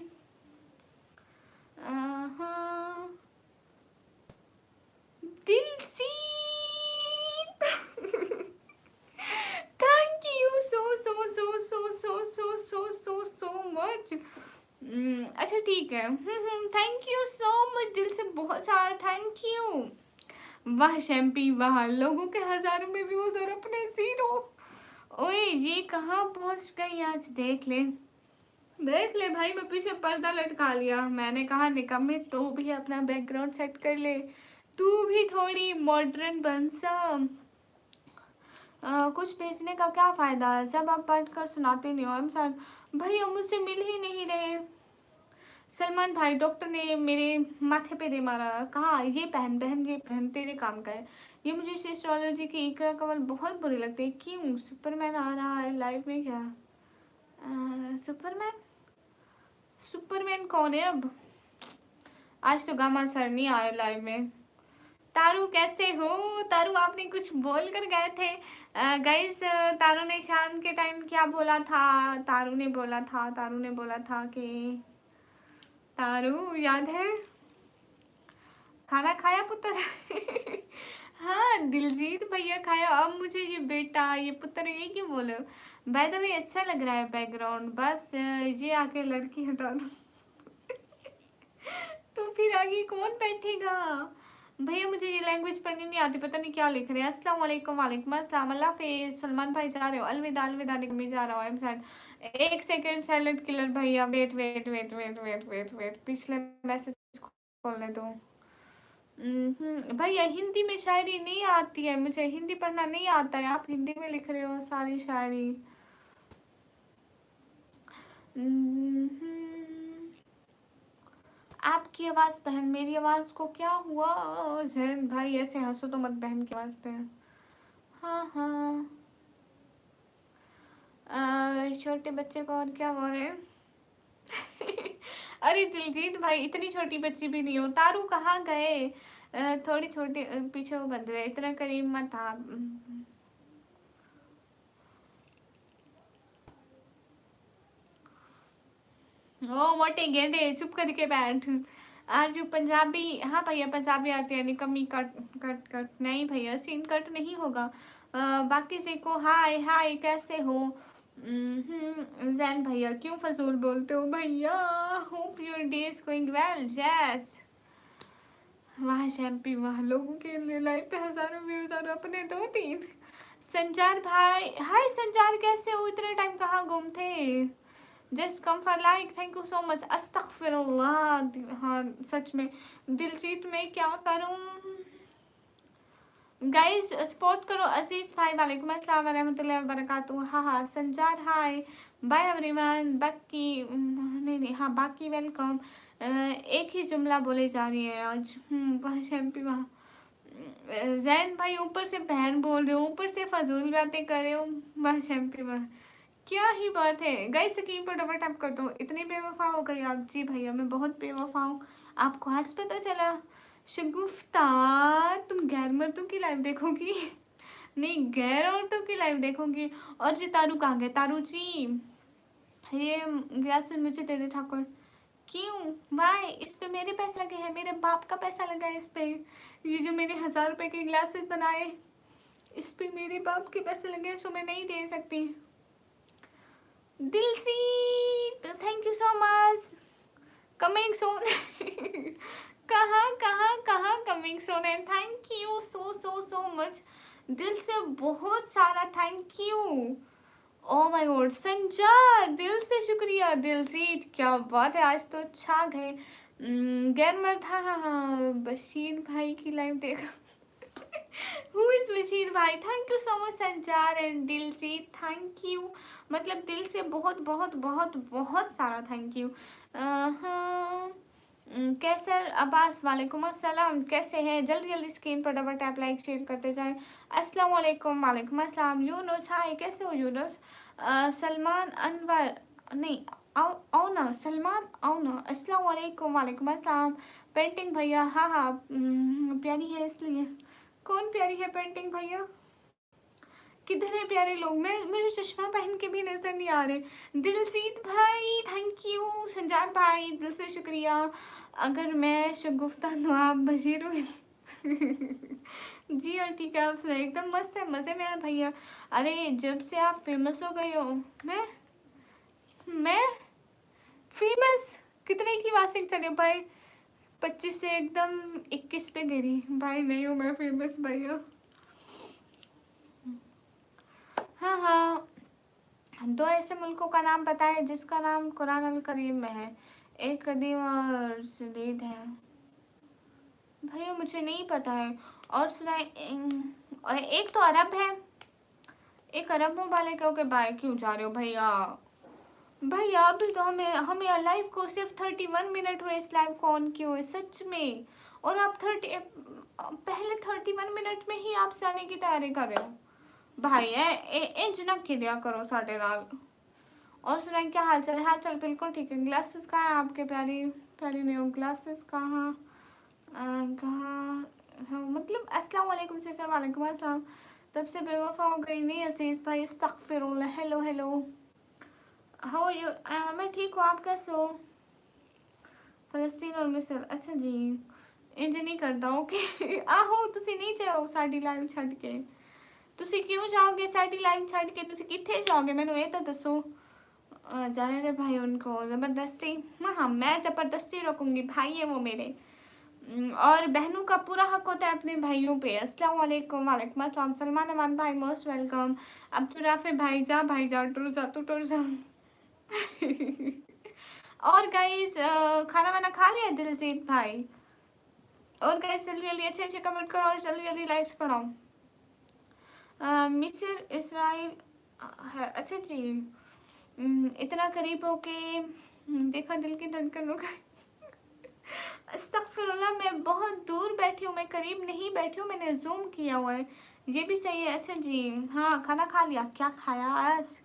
हाँ Diljit. Thank you so much. अच्छा ठीक है। थैंक यू सो मच, दिल से बहुत सारा थैंक यू। वाह शैम्पी वाह, लोगों के हजारों में व्यूज और अपने 0। ओए ये कहाँ पहुंच गई आज? देख ले भाई, मैं पीछे पर्दा लटका लिया। मैंने कहा निकम्मे तो भी अपना बैकग्राउंड सेट कर ले, तू भी थोड़ी मॉडर्न बन सा। कुछ भेजने का क्या फ़ायदा जब आप पढ़ कर सुनाते नहीं हो। इंसान भैया मुझसे मिल ही नहीं रहे। सलमान भाई डॉक्टर ने मेरे माथे पे दे मारा, कहा ये पहन बहन, ये पहन, तेरे काम का है। ये मुझे इस एस्ट्रोलॉजी की इकरा कवल बहुत बुरे लगते हैं। क्यों? सुपरमैन आ रहा है लाइव में क्या? सुपरमैन कौन है अब? आज तो गामा सर नहीं आए लाइव में। तारू कैसे हो? तारू आपने कुछ बोल कर गए थे गाइस। तारू ने शाम के टाइम क्या बोला था? तारू ने बोला था कि, तारू याद है? खाना खाया पुत्र? हाँ दिलजीत भैया खाया। अब मुझे ये बेटा ये पुत्र ये क्यों बोलो? बाय द वे अच्छा लग रहा है बैकग्राउंड, बस ये आके लड़की हटा दो। तो फिर आगे कौन बैठेगा? भैया मुझे ये लैंग्वेज पढ़नी नहीं आती, पता नहीं क्या लिख रहे हैं। अस्सलाम वालेकुम। वालेकुम अस्सलाम। अल्लाह हाफिज़। सलमान भाई जा रहे हो? अलविदा अलविदा निकमी जा रहा हूँ शायद। एक सेकेंड साइलेंट किलर भैया, वेट, पिछले मैसेज खोलने दो। भैया हिंदी में शायरी नहीं आती है, मुझे हिंदी पढ़ना नहीं आता है। आप हिंदी में लिख रहे हो सारी शायरी। आपकी आवाज़ बहन, मेरी आवाज़ को क्या हुआ? जैन भाई ऐसे हंसो तो मत बहन की आवाज़ पे। हाँ हाँ छोटे बच्चे को और क्या बोल रहे हैं? अरे दिलजीत भाई इतनी छोटी बच्ची भी नहीं हो। तारू कहाँ गए? थोड़ी छोटी पीछे वो बंद रहे, इतना करीब मत आप। ओ मोटे गेंडे चुप करके बैठ। आज जो पंजाबी, हाँ भैया पंजाबी आती है। निकम्मी कट कट कट नहीं भैया, सीन कट नहीं होगा। बाकी से को हाय हाय कैसे हो? जैन भैया क्यों फजूल बोलते हो भैया? Hope your day is going well. जैस वाह शैम्पी वाह, लोगों के लाइफ पे हजारों व्यूज और अपने 2-3। संजार भाई हाय संजार कैसे हो? इतने टाइम कहाँ गुम थे? Just come for like, thank you so much. अस्तगफिरुल्लाह। हाँ सच में दिलजीत में क्या करूँ? गाइस सपोर्ट करो। अजीज भाई वालेकुम अस्सलाम वरहमतुल्लाहि वबरकातुहू। हाँ संजार हाय बाय एवरीवन। बाकी नहीं हाँ बाकी वेलकम। एक ही जुमला बोले जा रही है आज। वाह शैम्पी वाह। जैन भाई ऊपर से बहन बोल रहे हो, ऊपर से फजूल बातें कर रहे हो। वाह शैम्पी वाह, क्या ही बात है। गाइस स्क्रीन पर डबल टैप कर दो। इतनी बेवफा हो गई आप? जी भैया मैं बहुत बेवफा हूँ, आपको आज पता चला? शगुफ्ता तुम गैर मर्दों की लाइव देखोगी? नहीं गैर औरतों की लाइव देखोगी। और जी तारू कहाँ गए? तारू जी ये गैस मुझे दे दे ठाकुर। क्यों? वाई? इस पे मेरे पैसे लगे हैं, मेरे बाप का पैसा लगा है इस पे। ये जो मैंने 1000 रुपए के ग्लासेस बनाए इस पे मेरे बाप के पैसे लगे हैं, सो मैं नहीं दे सकती। Diljit thank you so much. Coming soon. कहाँ coming soon and thank you so much. दिल से बहुत सारा thank you. Oh my god Sanjar दिल से शुक्रिया। दिलजीत क्या बात है, आज तो छा गए। गैर मर्द हाँ बशीर भाई की लाइव देखा। Who is बशीर भाई? Thank you so much Sanjar and Diljit, thank you. मतलब दिल से बहुत बहुत बहुत बहुत सारा थैंक यू। हाँ कैसर अब्बास वालेकुम अस्सलाम, कैसे हैं? जल्दी जल्दी स्क्रीन पर डबल टैप लाइक शेयर करते जाएं। अस्सलाम वालेकुम, वालेकुम अस्सलाम। यूनुस हाय, कैसे हो यूनुस? सलमान अनवर नहीं, आओ आओ ना सलमान, आओ ना। अस्सलाम वालेकुम, वालेकुम अस्सलाम। पेंटिंग भैया, हाँ हाँ प्यारी है इसलिए। कौन प्यारी है पेंटिंग भैया? किधर है प्यारे लोग? मैं मुझे चश्मा पहन के भी नजर नहीं आ रहे। दिलजीत भाई थैंक यू, संजान भाई दिल से शुक्रिया। अगर मैं शगुफ्ता तो आप बशीर हो। जी और ठीक है, आप सुनाइए। एकदम मस्त है, मज़े में है भैया। अरे जब से आप फेमस हो गए हो। मैं फेमस कितने की वासिंग चले भाई? 25 से एकदम 21 पे गिरी भाई। नहीं हूँ मैं फेमस भैया। हाँ हाँ, दो ऐसे मुल्कों का नाम पता है जिसका नाम कुरान अल करीम में है। एक कदीम और जदीद है। भैया मुझे नहीं पता है। और सुनाए। और एक तो अरब है। एक अरब वाले कहो के बाय क्यों जा रहे हो भैया? भैया अभी तो हमें हमें लाइव को सिर्फ 31 मिनट हुए इस लाइव को ऑन किए हुए सच में। और आप पहले 31 मिनट में ही आप जाने की तैयारी कर रहे हो भाई। इंज ना खिलिया करो साढ़े नाल। और सुनाए क्या हाल चाल है? हाल चाल बिल्कुल ठीक है। ग्लासेस कहाँ है आपके? प्यारी प्यारी नहीं हो ग्लासेस कहाँ? कहाँ? हाँ, मतलब अस्सलाम वालेकुम सिस्टर, वालेकुम अस्सलाम। तब से बेवफा हो गई नहीं अजीज भाई, अस्तगफिरुल्लाह। Hello hello, how are you? मैं ठीक हूँ, आप कैसे हो? फलस्तीन और मिस्र, अच्छा जी। इंज नहीं करता ओके। आहो तुसी नहीं जाओ साडी लाइव छड़ के। तुसी क्यों जाओगे साडी लाइव छड़ के? तुसी किथे जाओगे मैनू ये तो दसो। जाने दे भाई उनको ज़बरदस्ती। हाँ मैं ज़बरदस्ती रखूँगी भाई है वो मेरे। और बहनों का पूरा हक होता है अपने भाइयों पे। अस्सलाम वालेकुम, वालेकुम अस्सलाम। सलमान अमान भाई मोस्ट वेलकम। अब्दुल राफे भाई जा टुर जा तू टुर जा। और गाइस खाना वाना खा लिया दिलजीत भाई? और गाइस जल्दी जल्दी अच्छे अच्छे कमेंट करो और जल्दी जल्दी लाइक्स बढ़ाओ। मिस्र इसराइल है, अच्छा जी। इतना करीब हो के देखा दिल की धड़कनों का। अस्तगफिरुल्लाह, मैं बहुत दूर बैठी हूँ, मैं करीब नहीं बैठी हूँ, मैंने जूम किया हुआ है। ये भी सही है। अच्छा जी हाँ, खाना खा लिया। क्या खाया आज?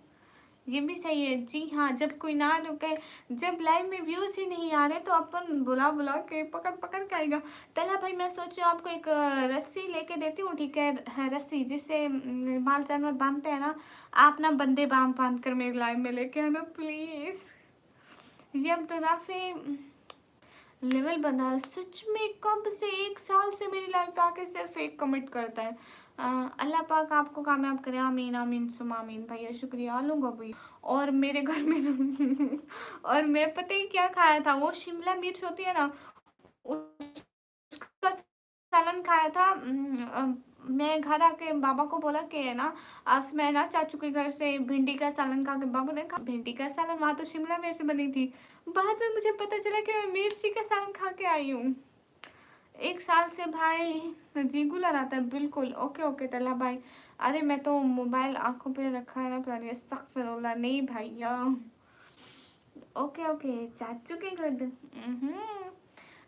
ये भी सही है जी हाँ। जब कोई ना रुके, जब लाइव में व्यूज ही नहीं आ रहे तो अपन बुला बुला के पकड़ पकड़ के आएगा। तला भाई मैं सोच रही हूँ आपको एक रस्सी लेके देती हूँ, ठीक है रस्सी जिससे माल जानवर बांधते हैं ना। आप ना बंदे बांध बांध कर मेरे लाइव में लेके आना प्लीज। ये अब तो राफी लेवल बंदा सच में, कब से 1 साल से मेरी लाइफ पे आके सिर्फ एक कमेंट करता है। अल्लाह पाक आपको कामयाब करे, आमीन आमीन सुम आमीन भैया, शुक्रिया लूँगा भैया। और मेरे घर में और मैं पता ही क्या खाया था, वो शिमला मिर्च होती है ना, उसका सालन खाया था। मैं घर आके बाबा को बोला कि है ना, आज मैं ना चाचू के घर से भिंडी का सालन खा के, बाबू ने कहा भिंडी का सालन, वहाँ तो शिमला मिर्च बनी थी। बाद में मुझे पता चला कि मैं मिर्ची का सालन खा के आई हूँ। 1 साल से भाई रेगुलर आता है बिल्कुल। ओके ओके तला भाई। अरे मैं तो मोबाइल आंखों पे रखा है ना प्यारी, अस्तगफिरुल्लाह नहीं भैया। ओके ओके चाचू के घर।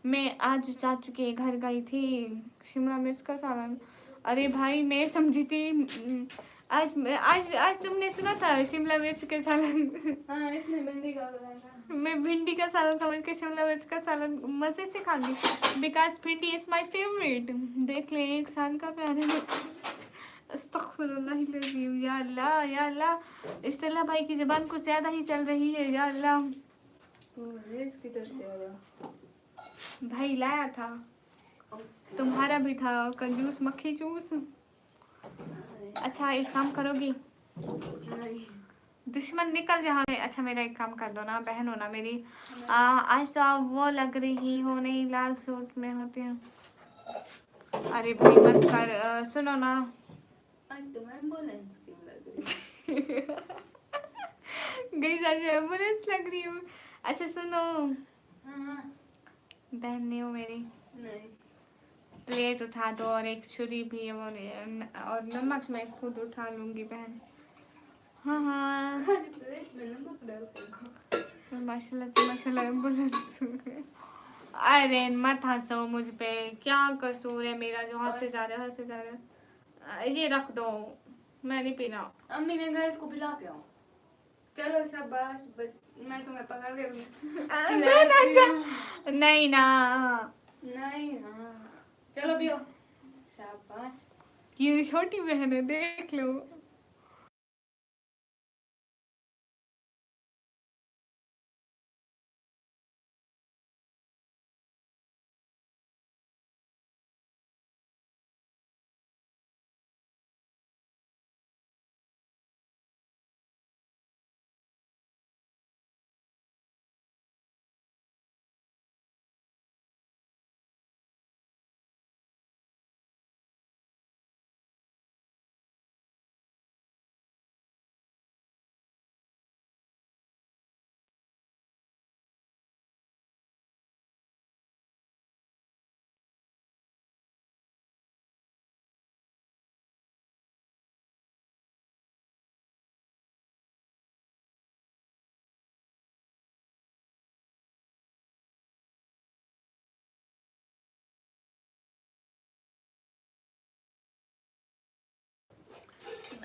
मैं आज चाचू के घर गई थी, शिमला मिर्च का सालन। अरे भाई मैं समझी थी आज आज तुमने सुना था शिमला मिर्च के सालन। हाँ इसने भिंडी का बनाया था। मैं भिंडी का सालन समझ के शिमला मिर्च का सालन मजे से खा ली, बिकॉज भिंडी इज माई फेवरेट। देख ले 1 साल का प्यार है। अस्तगफिरुल्लाह या अल्लाह या अल्लाह। इस तरह भाई की ज़बान कुछ ज़्यादा ही चल रही है या अल्लाह। इसकी तरफ से आ रहा भाई लाया था, तुम्हारा भी था कंजूस मक्खी चूस। अच्छा एक काम करोगी? नहीं। दुश्मन निकल जहाँ से। अच्छा मेरा एक काम कर दो ना, बहन हो ना मेरी। आज तो आप वो लग रही हो नहीं, लाल सूट में होती हैं। अरे भाई मत कर। सुनो ना, आज तो मैं एम्बुलेंस की लग रही गई आज एम्बुलेंस लग रही हूँ। अच्छा सुनो, हाँ बहन नहीं हो मेरी, नहीं। प्लेट उठा दो और एक छुरी भी है वो और नमक मैं खुद उठा लूंगी बहन। हाँ हाँ प्लेट में नमक डाल के माशाल्लाह माशाल्लाह एम्बुलेंस। अरे मत हंसो मुझ पे, क्या कसूर है मेरा जो हंसे जा रहा है, हंसे जा रहा है। ये रख दो, मैं नहीं पीना। अम्मी ने कहा इसको पिला के आओ। चलो शाबाश, मैं तुम्हें पकड़ के मैं ना नहीं ना, नहीं हाँ, चलो पियो। शाबाश। ये छोटी बहन है, देख लो।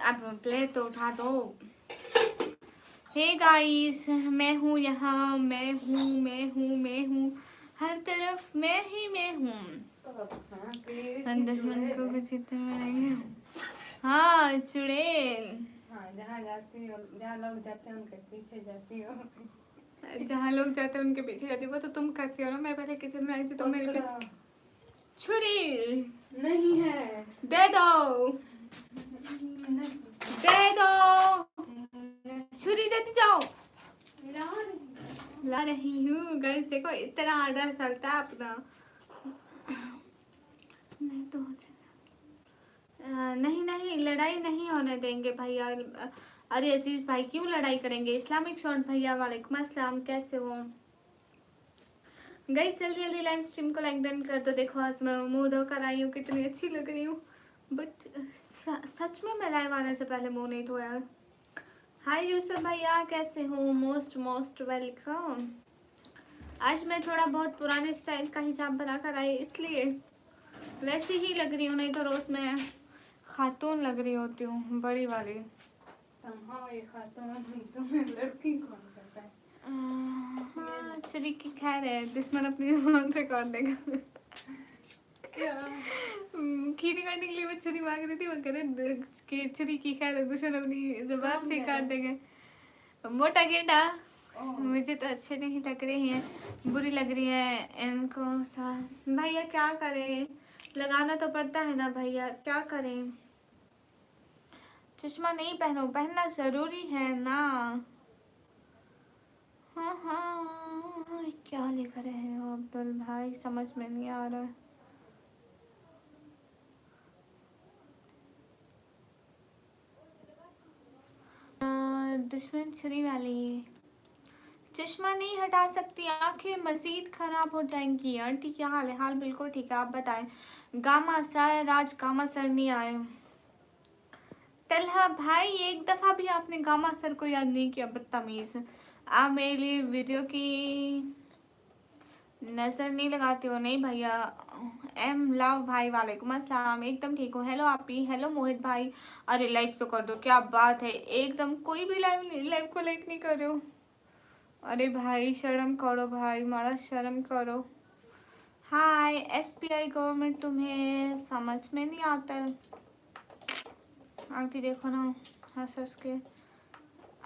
अब प्लेट तो उठा दो। हे गाइस, मैं हूँ यहाँ, मैं हूँ हर तरफ, मैं ही मैं हूँ। अंदर मन को कुछ इतना बनाएंगे। हाँ चुड़ैल, हाँ, जहाँ जाती हो, जहाँ लोग जाते हैं उनके पीछे जाती हो। जहाँ लोग जाते हैं उनके पीछे जाती हो, वो तो तुम करती हो ना। मैं पहले किचन में आई थी तो मेरे पीछे। छुरी नहीं है। दे दो, दे दो, छुरी देती जाओ। ला रही हूँ गाइस, देखो इतना आर्डर चलता है अपना। नहीं तो हो जाएगा। नहीं नहीं, लड़ाई नहीं होने देंगे भैया। अरे अजीज भाई क्यों लड़ाई करेंगे? इस्लामिक शॉट भैया, वालेकुम अस्सलाम, कैसे हो गाइस? जल्दी जल्दी लाइव स्ट्रीम को लाइक डन कर दो। देखो आज मैं मुंह धोकर आई हूँ, कितनी अच्छी लग रही हूँ, बट सच में मैं लाइव आने से पहले मुंह नहीं धोया। हाय यूसुफ भैया, कैसे हो? Most most welcome. आज मैं थोड़ा बहुत पुराने स्टाइल का हिजाब बनाकर आई, इसलिए वैसी ही लग रही हूँ, नहीं तो रोज मैं खातून लग रही होती हूँ, बड़ी वाली। हाँ, ये खातून तुम्हें लड़की कौन करता है? हाँ चलिए की खैर है, दुश्मन अपनी जुबान से काट देगा। क्या? खीरी काटने के लिए वो छुरी मांग रही थी, वो कह रहे कि छुरी की खैर है, दुश्मन अपनी जुबान से काट देंगे। मोटा गेंडा मुझे तो अच्छे नहीं लग रही हैं, बुरी लग रही है इनको। भैया क्या करें, लगाना तो पड़ता है ना भैया, क्या करें। चश्मा नहीं पहनो, पहनना जरूरी है ना। हाँ हाँ, क्या लिख रहे हो अब्दुल भाई, समझ में नहीं आ रहा है। दुश्मन छुरी वाली चश्मा नहीं हटा सकती, आंखें मजीद खराब हो जाएंगी। आंटी क्या हाल है? हाल बिल्कुल ठीक है, आप बताएं। गामा सर, आज गामा सर नहीं आए। तलहा भाई एक दफा भी आपने गामा सर को याद नहीं किया, बदतमीज। आप मेरी वीडियो की नजर नहीं लगाती हो? नहीं भैया। एम लव भाई, वालेकुम अस्सलाम, एकदम ठीक हो। हेलो आपी, हेलो मोहित भाई। अरे लाइक तो कर दो, क्या बात है, एकदम कोई भी लाइव को लाइक नहीं कर रहे हो। अरे भाई शर्म करो भाई, मारा शर्म करो। हाय एसबीआई गवर्नमेंट, तुम्हें समझ में नहीं आता है? आंटी देखो ना, हंस हंस के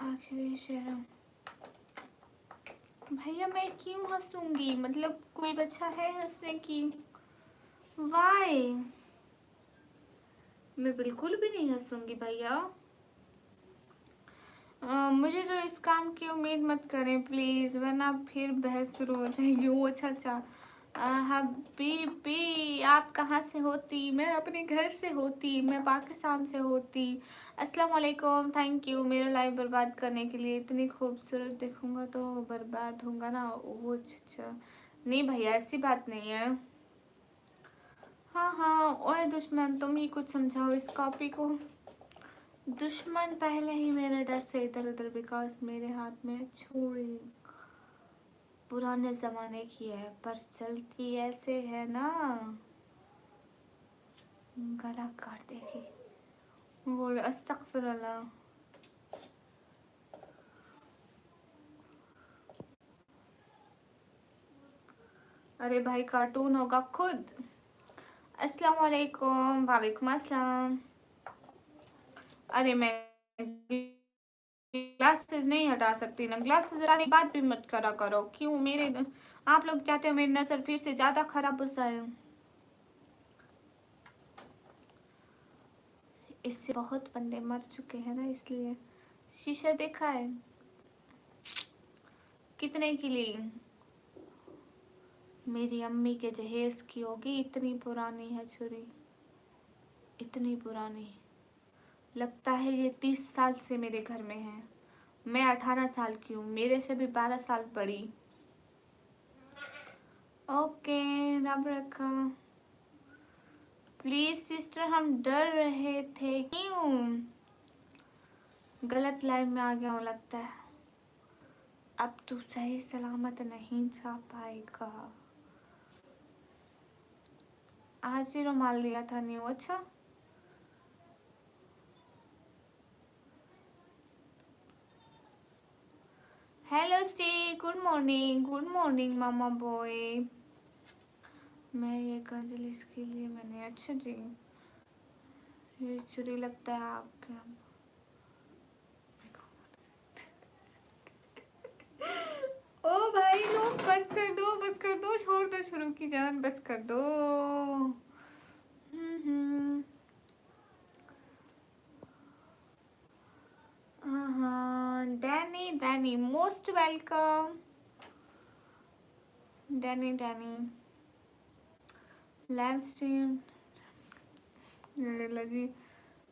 आखिरी शर्म। भैया मैं क्यों हंसूंगी, मतलब कोई बच्चा है हंसने की? वाई, मैं बिल्कुल भी नहीं हंसूंगी भैया। मुझे तो इस काम की उम्मीद मत करें प्लीज़, वरना फिर बहस शुरू हो जाएगी। वो अच्छा अच्छा। हबीबी आप कहाँ से होती? मैं अपने घर से होती, मैं पाकिस्तान से होती। अस्सलाम वालेकुम, थैंक यू मेरा लाइव बर्बाद करने के लिए। इतनी खूबसूरत देखूंगा तो बर्बाद होगा ना। वो अच्छा नहीं भैया, ऐसी बात नहीं है। हाँ हाँ, ओए दुश्मन तुम ही कुछ समझाओ इस कॉपी को। दुश्मन पहले ही मेरे डर से इधर उधर, बिकॉज मेरे हाथ में छुरी। पुराने जमाने की है पर चलती ऐसे है ना, गला काट देगी। वो अस्तगफिरुल्लाह। अरे भाई कार्टून होगा खुद। अस्सलाम वालेकुम। वालेकुम अस्सलाम। अरे मैं ग्लासेस नहीं हटा सकती ना, ग्लासेस हटाने की बात भी मत करा करो। क्यों मेरे, आप लोग चाहते हो मेरी नजर फिर से ज्यादा खराब हो जाए। इससे बहुत बंदे मर चुके हैं ना, इसलिए। शीशा देखा है कितने की ली? मेरी अम्मी के जहेज की होगी, इतनी पुरानी है छुरी, इतनी पुरानी। लगता है ये 30 साल से मेरे घर में है। मैं 18 साल की हूँ, मेरे से भी 12 साल बड़ी। ओके, रब रखा। प्लीज सिस्टर, हम डर रहे थे। क्यों? गलत लाइन में आ गया हूँ लगता है। अब तू सही सलामत नहीं जा पाएगा। आज ही रुमाल लिया था न्यू। अच्छा, hello stay, good morning, good morning मामा बॉय। मैं ये काजल इसके लिए मैंने, अच्छा जी। ये छुरी लगता है आपके। ओ भाई लोग, बस कर दो, बस कर दो, छोड़ दो शुरू की जान, बस कर दो। हम्म। हाँ, Danny Danny most welcome. Danny Danny live stream ji.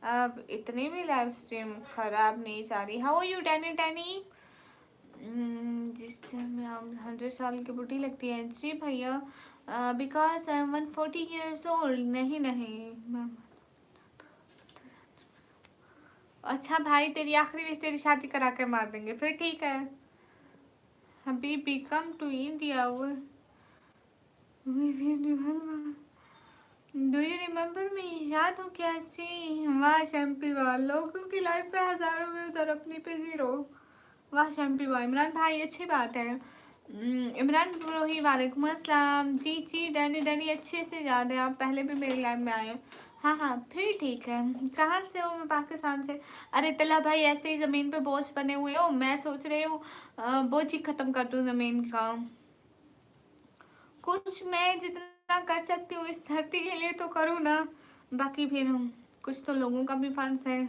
अब इतनी भी लाइव स्ट्रीम खराब नहीं जा रही। How are you Danny Danny? जिस टाइम में हम 100 साल की बुढ़ी लगती है जी भैया, because I am 140 years old. नहीं नहीं मैम। अच्छा भाई, तेरी आखिरी विश तेरी शादी करा के मार देंगे फिर, ठीक है। हबीबी come to India. Do you remember me? याद हो क्या सी? वाह शैम्पी वाह, लोगों की लाइफ पे हजारों व्यूज और अपनी पे जीरो। वाह शैम्पी वाह। इमरान भाई अच्छी बात है। इमरान ब्रोही वालेकुम अस्सलाम। जी जी डैनी डैनी अच्छे से याद है, आप पहले भी मेरी लाइफ में आए हो। हाँ हाँ फिर ठीक है। कहाँ से हो? मैं पाकिस्तान से। अरे तला भाई, ऐसे ही ज़मीन पे बोझ बने हुए हो, मैं सोच रही हूँ बोझ ही ख़त्म कर दूँ ज़मीन का। कुछ मैं जितना कर सकती हूँ इस धरती के लिए तो करूँ ना, बाकी फिर कुछ तो लोगों का भी फर्ज है।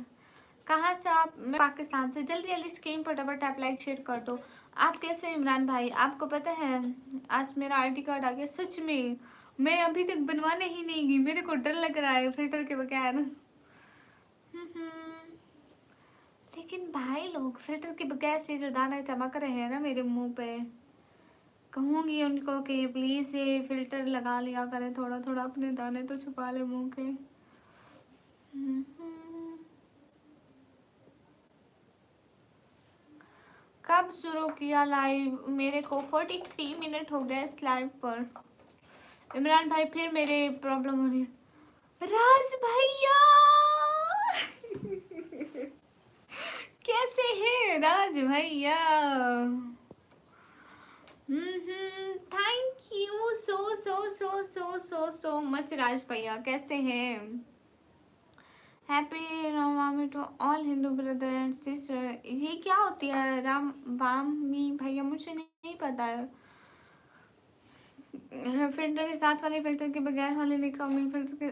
कहाँ से आप? मैं पाकिस्तान से। जल्दी जल्दी स्क्रीन पर डबल टैप लाइक शेयर कर दो। आप कैसे हो इमरान भाई? आपको पता है आज मेरा आईडी कार्ड आ गया सच में। मैं अभी तक बनवाने ही नहीं गई, मेरे को डर लग रहा है फिल्टर के बगैर। लेकिन भाई लोग फिल्टर के बगैर से जो दाना चमक रहे हैं ना मेरे मुंह पे, कहूँगी उनको कि प्लीज़ ये फिल्टर लगा लिया करें, थोड़ा थोड़ा अपने दाने तो छुपा ले मुंह के। कब शुरू किया लाइव? मेरे को 43 मिनट हो गए इस लाइव पर। इमरान भाई फिर मेरे प्रॉब्लम हो रही है। राज भैया कैसे हैं राज भैया? Thank you so so so so so so much Raj भैया, कैसे हैं? Happy Ramnavami to all Hindu brother and sister. ये क्या होती है राम वामी भैया? मुझे नहीं पता है। फिल्टर के साथ वाले, फिल्टर के बगैर वाले निकामी फिल्टर के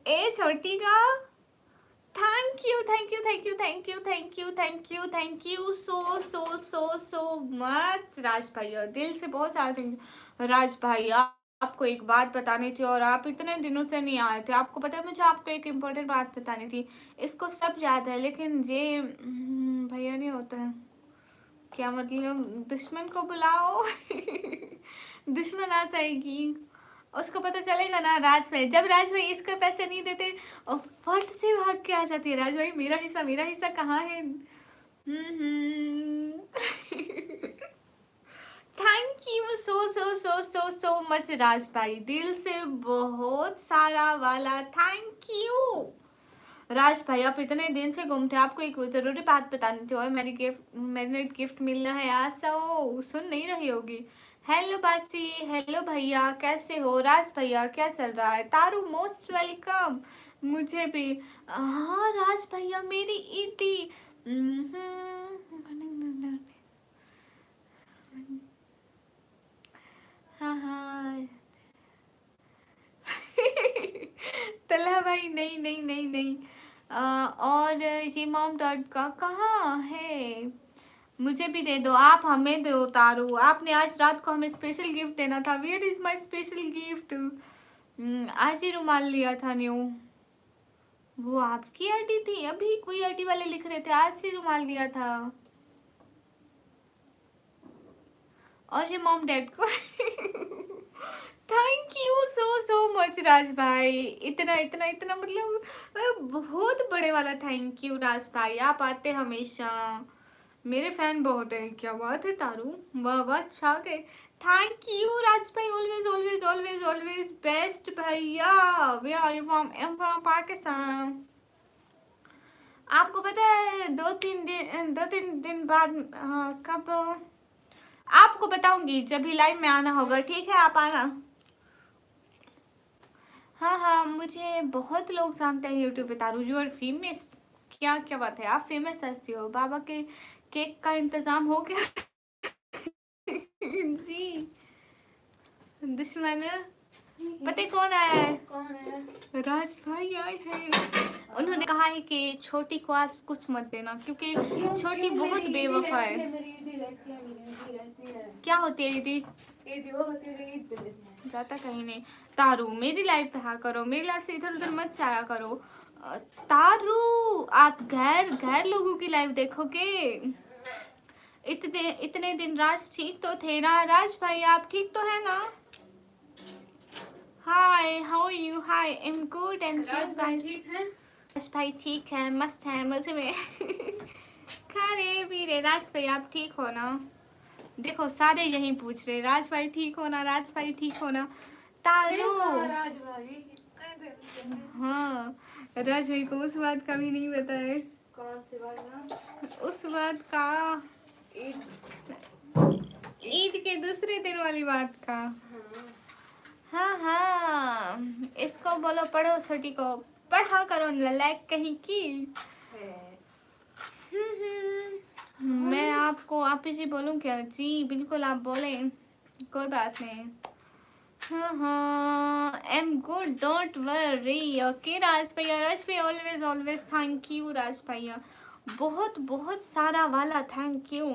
ए छोटी का thank you thank you thank you thank you thank you thank you thank you so so so so much Raj भैया, दिल से बहुत सारा थैंक यू राज भैया। आपको एक बात बतानी थी और आप इतने दिनों से नहीं आए थे। आपको पता है मुझे आपको एक इम्पोर्टेंट बात बतानी थी। इसको सब याद है लेकिन ये भैया नहीं होता है। क्या मतलब? दुश्मन को बुलाओ दुश्मन आ जाएगी, उसको पता चलेगा ना राज भाई। जब राज भाई इसको पैसे नहीं देते और फट से भाग के आ जाती है राज भाई, मेरा हिस्सा कहाँ है? थैंक यू सो मच राज भाई, दिल से बहुत सारा वाला थैंक यू। राज भाई आप इतने दिन से गुम थे, आपको एक जरूरी बात बतानी थी, और मेरी गिफ्ट मिलना है आज, सो सुन नहीं रही होगी। हेलो बासी, हेलो भैया कैसे हो? राज भैया क्या चल रहा है? तारू मोस्ट वेलकम। मुझे भी। हाँ राज भैया मेरी ईदी। हाँ हाँ। तला भाई नहीं नहीं नहीं नहीं। और ये मॉम डॉट का कहाँ है? मुझे भी दे दो, आप हमें दो तारू, आपने आज रात को हमें स्पेशल गिफ्ट देना था। Where is my special gift? आज ही रुमाल लिया था न्यू। वो आपकी आंटी थी? अभी कोई आंटी वाले लिख रहे थे आज ही रुमाल लिया था। और ये मॉम डैड को थैंक यू सो मच राज भाई, इतना इतना इतना मतलब बहुत बड़े वाला थैंक यू राज भाई, आप आते हमेशा, मेरे फैन बहुत है। क्या बात है तारू, वाह वाह छा गए। थैंक यू राज भाई, always always always always best भैया। Where are you from? I am from Pakistan. आपको पता है दो तीन दिन बाद कब आपको बताऊंगी, जब भी लाइव में आना होगा, ठीक है? आप आना। हाँ हाँ मुझे बहुत लोग जानते हैं यूट्यूब पे, तारू यू आर फेमस। क्या क्या बात है, आप फेमस हस्ती हो। बाबा के केक का इंतजाम हो गया? जी दुश्मन पता है कौन आया है? कौन है? राज भाई आए हैं। उन्होंने कहा है कि छोटी को आज कुछ मत देना, क्योंकि छोटी बहुत बेवफा है। मेरी ईदी रहती है, मेरी ईदी रहती है। क्या होती है ईदी? ईदी वो होती है जो ईद पे लेते हैं। जाता कहीं नहीं। तारू मेरी लाइफ पे हाँ करो, मेरी लाइफ से इधर उधर मत जाया करो। तारू आप गैर गैर लोगों की लाइफ देखोगे? इतने दिन राज ठीक तो थे ना? राज भाई आप ठीक तो है ना? Hi how are you? Hi I am good and ठीक है? राज भाई ठीक है, मस्त है, मजे में खा रहे पी रहे। राज भाई आप ठीक हो ना? देखो सारे यही पूछ रहे, राज भाई ठीक हो ना, राज भाई ठीक हो ना? तारू राज भाई हाँ राज भाई को उस बात का भी नहीं पता है। कौन सी बात ना? उस बात का ईद के दूसरे दिन वाली बात का। हाँ हाँ इसको बोलो पढ़ो, छोटी को पढ़ा करो, लाइक कहीं की। मैं आपको आप ही जी बोलूँ क्या? जी बिल्कुल आप बोले, कोई बात नहीं। हाँ हाँ am good don't worry. Okay Raj भैया always always thank you Raj भैया, बहुत बहुत सारा वाला थैंक यू।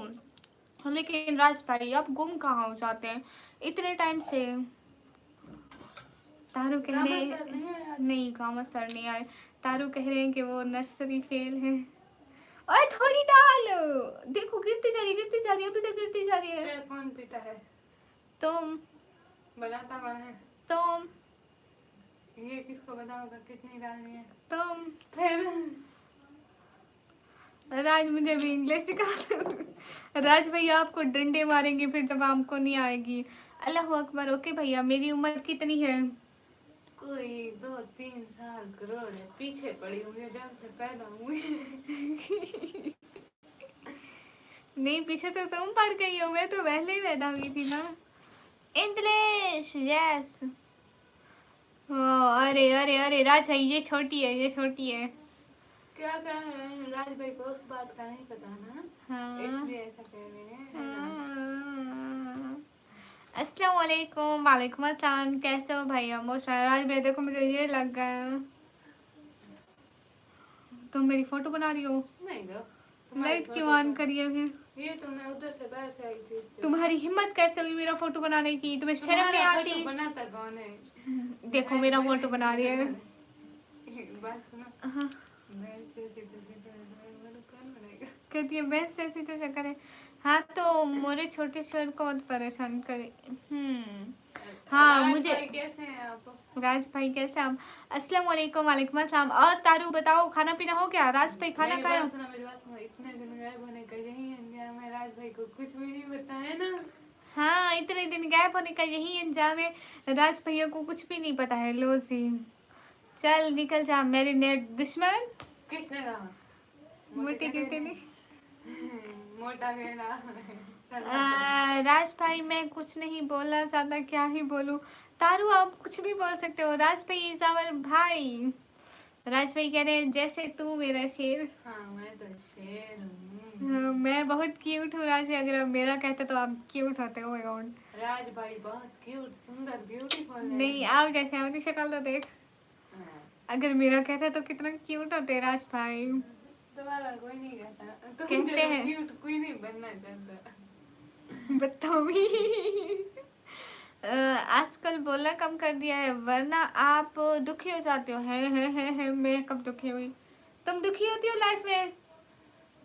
लेकिन राज भाई आप गुम कहाँ हो जाते हैं इतने टाइम से? तारू कह रहे नहीं गामा सर नहीं आए। तारू कह रहे हैं कि वो नर्सरी फेल है। ओए थोड़ी डाल, देखो गिरती जा रही गिरती जा रही, अभी तक गिरती जा रही है। कौन पीता है? तुम बनाता कौन है? तुम ये किसको बताओगे कितनी डालनी है? तुम फिर राज मुझे भी इंग्लिश सिखा दो। राज भैया आपको डंडे मारेंगे फिर जब आपको नहीं आएगी। अल्लाह अकबर। ओके भैया मेरी उम्र कितनी है? कोई 2-3 साल करोड़ है पीछे पड़ी हुई है जब से पैदा हुई। नहीं पीछे तो तुम पड़ गई हो, मैं तो पहले ही पैदा हुई थी ना। English yes. अरे अरे अरे राज भाई ये छोटी है, ये छोटी है। क्या है राज भाई को उस बात का नहीं पता ना। हाँ इसलिए ऐसा कह रहे हैं। अस्सलाम वालेकुम। वालेकुम अस्सलाम, कैसे हो भैया? मोस्ट राज भाई देखो मुझे ये लग गया। तुम मेरी फोटो बना रही हो? नहीं दो लाइट क्यों ऑन करिए फिर? ये तो मैं उधर से बाहर से आई थी। तुम्हारी हिम्मत कैसे हुई मेरा फोटो बनाने की? तुम्हें शर्म नहीं आती? बनाता कौन है? देखो मेरा फोटो बना रही है। बात सुनो। हाँ कौन बनाएगा? कहती है बेस्ट ऐसी तो शक्कर है। हाँ तो मोरे छोटे शहर को मत परेशान करे। हाँ मुझे कैसे हैं आप? राज भाई कैसे आप? अस्सलाम वालेकुम। वालेकुम अस्सलाम। और तारू बताओ खाना पीना हो गया? राज भाई खाना खाया? मेरी बात सुनो, इतने दिन गायब होने का यही है, मैं राज भाई को कुछ भी नहीं बताया ना। हाँ, इतने दिन गैप होने का यही अंजाम है। राज भैया को कुछ भी नहीं पता है। लो जी, चल निकल जा मेरी नेट दुश्मन। किसने कहा? मोटी का क्योंकि कहने? नहीं। मोटा कहना। राज भाई मैं कुछ नहीं बोला, ज्यादा क्या ही बोलूं। तारू आप कुछ भी बोल सकते हो। राज भाई इज आवर भाई। राज भाई कह रहे हैं जैसे तू मेरा शेर। हाँ मैं तो शेर हाँ, हूँ। मैं बहुत क्यूट हूँ राज भाई। अगर आप मेरा कहते तो आप क्यूट होते हो। गॉड राज भाई बहुत क्यूट, सुंदर, ब्यूटीफुल है। नहीं, आप जैसे आपकी शक्ल तो देख। हाँ, अगर मेरा कहते तो कितना क्यूट होते राज भाई। तुम्हारा कोई नहीं कहता, तुम कहते जैसा हैं क्यूट कोई नहीं बनना चाहता। बदतमी। आजकल बोलना कम कर दिया है वरना आप दुखी हो जाते हो। है मैं कब दुखी हुई? तुम दुखी होती हो लाइफ में?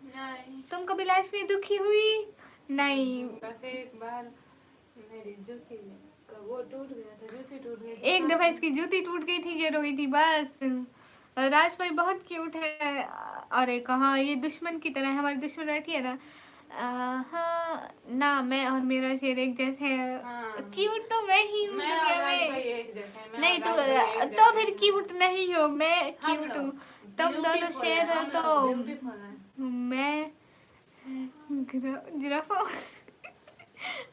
नहीं, तुम कभी लाइफ में दुखी हुई? नहीं। बस एक बार मेरी जूती का वो टूट गया था, जूती टूट गई थी, एक हाथ दफा में। इसकी जूती टूट गई थी, ये रोई थी बस। राज भाई बहुत क्यूट है। अरे कहाँ, ये दुश्मन की तरह है। हमारी दुश्मन बैठी है ना। हाँ ना, मैं और मेरा शेर एक जैसे है। हाँ, क्यूट तो मैं ही हूँ मैं और दुनिया राज भाई में। एक जैसे हैं, मैं नहीं और तो राज भाई एक तो जैसे फिर हैं। क्यूट नहीं हो, मैं हम क्यूट हूँ। लोग तुम दोनों ब्यूटीफुल शेर है, हो हम लोग तो ब्यूटीफुल हैं। मैं जिराफा हूँ।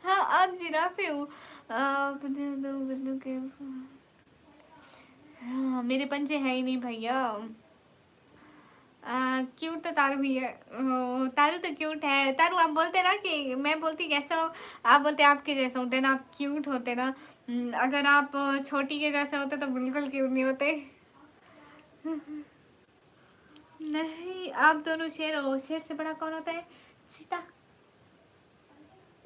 हाँ अब जिराफे हूँ। हाँ मेरे पंजे है ही नहीं भैया। क्यूट तो तारू भी है। तारू तो क्यूट है। तारू आप बोलते ना कि मैं बोलती कैसा हो, आप बोलते आपके जैसे होते ना, आप क्यूट होते ना। अगर आप छोटी के जैसे होते तो बिल्कुल क्यूट नहीं होते। नहीं, आप दोनों शेर हो। शेर से बड़ा कौन होता है? चीता।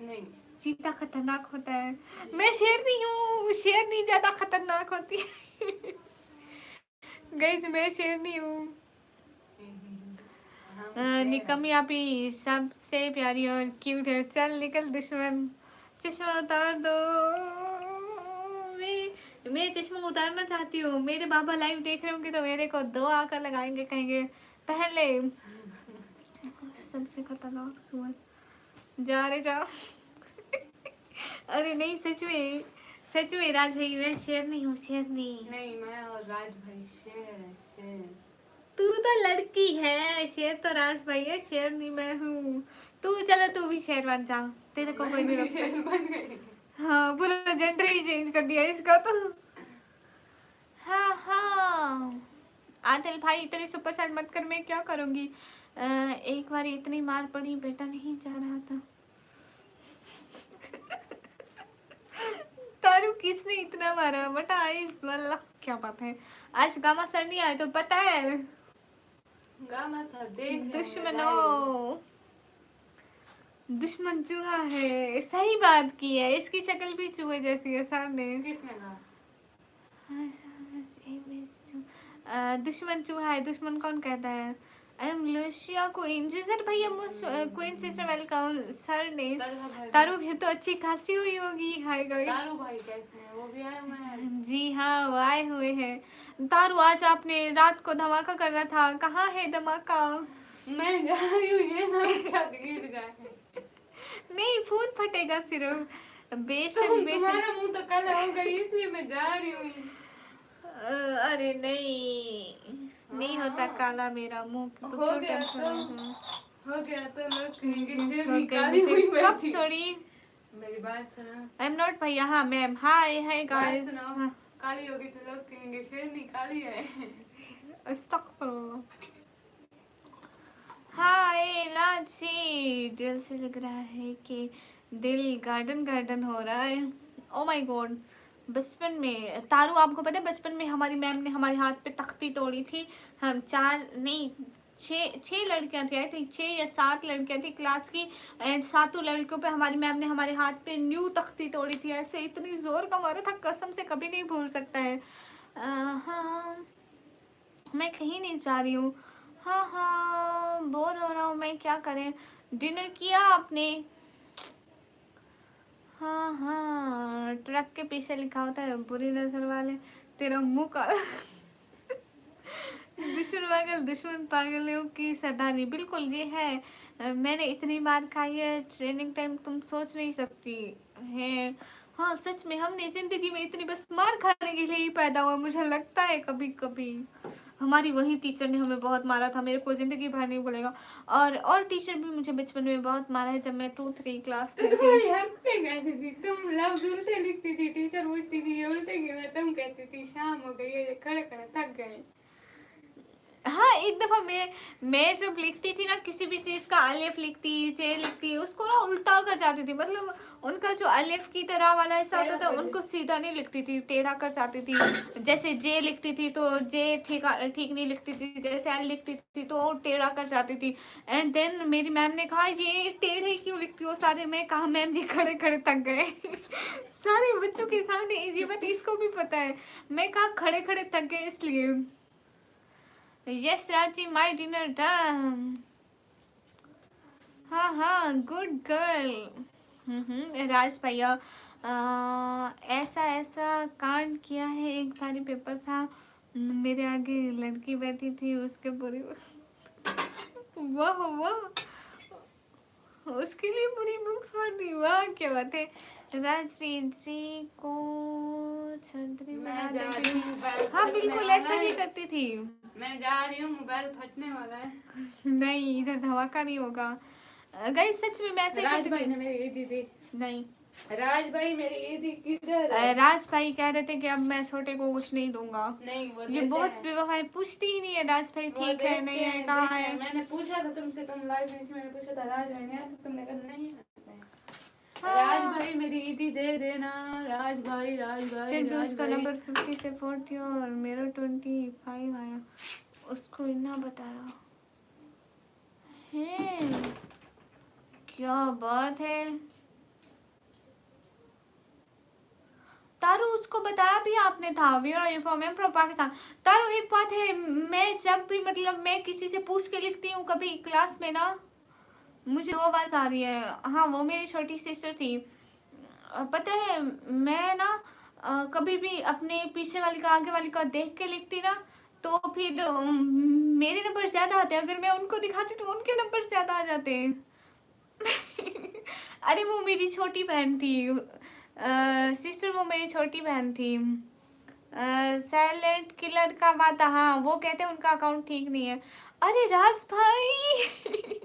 नहीं, चीता खतरनाक होता है। मैं शेर नहीं हूँ, शेर नहीं ज्यादा खतरनाक होती है। गाइस मैं शेर नहीं हूँ। हम शेर हैं। निकम्मी आपी सबसे प्यारी और क्यूट है। चल निकल दुश्मन, चश्मा उतार दो। मैं चश्मा उतारना चाहती हूँ। मेरे बाबा लाइव देख रहे होंगे तो मेरे को दो आकर लगाएंगे, कहेंगे पहले सबसे खतरनाक सुअर। जा रे जा। अरे नहीं, सच में राज भाई मैं शेर नहीं हूँ, शेर नहीं। नहीं, मैं और राज भाई शेर है, शेर। तू तो लड़की है, शेर तो राज भाई है, शेर नहीं मैं हूँ। तू चलो तू भी शेर बन जा, तेरे को कोई मैं नहीं भी रोकता। शेर बन गई। हाँ पूरा जेंडर ही चेंज कर दिया इसका तो। हाँ हाँ आदिल भाई इतनी सुपर चैट मत कर, मैं क्या करूँगी। एक बार इतनी मार पड़ी, बेटा नहीं जा रहा था। तारू किसने इतना मारा बटा इस वाला, क्या बात है। आज गामा सर नहीं आए तो पता है। गामा सर देख रहे होंगे लाइव। दुश्मनों, दुश्मन चूहा है। सही बात की है, इसकी शक्ल भी चूहे जैसी है सामने। किसने कहा? दुश्मन चूहा है। दुश्मन कौन कहता है? I am Lucia queen ji sir भैया, most queen sister welcome sir ने। तारू भाई, तारू भी तो अच्छी खासी हुई होगी। Hi guys. तारू भाई कैसे हैं? वो भी आए हुए हैं। जी हाँ वो आए हुए हैं। तारू आज आपने रात को धमाका करना था, कहाँ है धमाका? मैं जा रही हूँ, ये ना छत गिर जाए। नहीं फूल फटेगा सिर्फ। बेशक बेशक। तुम्हारा मुंह तो काला हो गई इसलिए मैं जा रही हूँ। अरे नहीं, नहीं होता काला मेरा मुंह। हो गया तो हो गया तो लोग कहेंगे शेरनी छोड़ काली हुई मुझे कब बैठी। छोड़ी? मेरी बात सुनो, आई एम नॉट भैया। हाँ मैम, हाय हाय बात गाइस। सुनो। काली होगी तो लोग कहेंगे शेरनी काली है। अस्तगफुरुल्लाह। हाय रांची, दिल से लग रहा है कि दिल गार्डन गार्डन हो रहा है। ओ माय गॉड। बचपन में तारू आपको पता है, बचपन में हमारी मैम ने हमारे हाथ पे तख्ती तोड़ी थी। हम चार नहीं, छः लड़कियां थी, आई थिंक 6 या 7 लड़कियां थी क्लास की। एंड सातों लड़कियों पे हमारी मैम ने हमारे हाथ पे न्यू तख्ती तोड़ी थी। ऐसे इतनी जोर का मारा था, कसम से कभी नहीं भूल सकता है। हाँ मैं कहीं नहीं जा रही हूँ। हाँ हाँ बोर हो रहा हूँ मैं, क्या करें। डिनर किया आपने? हाँ हाँ ट्रक के पीछे लिखा होता है बुरी नजर वाले, तेरा मुंह काला। दुश्मन पागलों की सरदारी, बिल्कुल ये है। मैंने इतनी मार खाई है ट्रेनिंग टाइम, तुम सोच नहीं सकती। है। हाँ सच में हमने जिंदगी में इतनी बस मार खाने के लिए ही पैदा हुआ, मुझे लगता है कभी कभी। हमारी वही टीचर ने हमें बहुत मारा था, मेरे को जिंदगी भर नहीं भूलेगा। और टीचर भी मुझे बचपन में बहुत मारा है, जब मैं 2-3 क्लास तो में थी। तुम्हारी हरकतें कैसी थी? तुम लफ्ज उल्टे लिखती थी, टीचर पूछती थी ये उल्टे क्यों है, तुम कहती थी शाम हो गई है, खड़े खड़े थक गए। हाँ एक दफा मैं जब लिखती थी ना किसी भी चीज का, अलिफ लिखती, जे लिखती, उसको ना उल्टा कर जाती थी। मतलब उनका जो अलिफ की तरह वाला हिस्सा होता था उनको सीधा नहीं लिखती थी, टेढ़ा कर जाती थी। जैसे जे लिखती थी तो जे ठीक ठीक नहीं लिखती थी, जैसे एल लिखती थी तो टेढ़ा कर जाती थी। एंड देन मेरी मैम ने कहा ये टेढ़े क्यों लिखती हो सारे। मैं कहा मैम ये खड़े खड़े थक गए। सारे बच्चों के सामने ये बात इसको भी पता है। मैं कहा खड़े खड़े थक गए इसलिए। यस राजी, माय डिनर डन। हाँ हाँ गुड गर्ल। राज भैया ऐसा ऐसा कांड किया है। एक भारी पेपर था, मेरे आगे लड़की बैठी थी, उसके पूरी वाह वाह, उसके लिए पूरी बुक फाड़ दी। वाह क्या बात है। राजश्री जी को छतरी बना मैं जा देती रही हूँ, थी। मोबाइल हाँ फटने बिल्कुल वाला ऐसा ही है। करती थी। मैं जा रही हूँ, मोबाइल फटने वाला है। नहीं इधर धमाका नहीं होगा। गाइस सच में मैं ऐसे ही राज करती भाई थी। ने मेरी ईदी दी। नहीं राज भाई मेरी ईदी किधर है? राज भाई कह रहे थे कि अब मैं छोटे को कुछ नहीं दूंगा। नहीं वो ये देते बहुत हैं। बेवफाई, पूछती ही नहीं है राज भाई वो ठीक है नहीं देखते है हैं, कहाँ देखते है। हैं। मैंने पूछा था तुमसे, तुम लाइव में थी, मैंने पूछा था राज भाई ने आया था, तुमने कहा नहीं आते हैं। राज हाँ। भाई मेरी ईदी दे देना। राज भाई, राज भाई, फिर भी राज उसका भाई। नंबर 50 से 40 और मेरा 25 आया। उसको इतना बताया है। क्या बात है। तारू उसको बताया भी आपने था, वी आर फ्रॉम पाकिस्तान। तारू एक बात है, मैं जब भी मतलब मैं किसी से पूछ के लिखती हूँ कभी क्लास में ना, मुझे वो आवाज आ रही है। हाँ वो मेरी छोटी सिस्टर थी। पता है मैं ना कभी भी अपने पीछे वाली का आगे वाली का देख के लिखती ना, तो फिर मेरे नंबर ज्यादा आते हैं। अगर मैं उनको दिखाती तो उनके नंबर ज्यादा आ जाते हैं। अरे वो मेरी छोटी बहन थी। सिस्टर वो मेरी छोटी बहन थी। साइलेंट किलर का बात, हाँ वो कहते हैं उनका अकाउंट ठीक नहीं है। अरे राज भाई।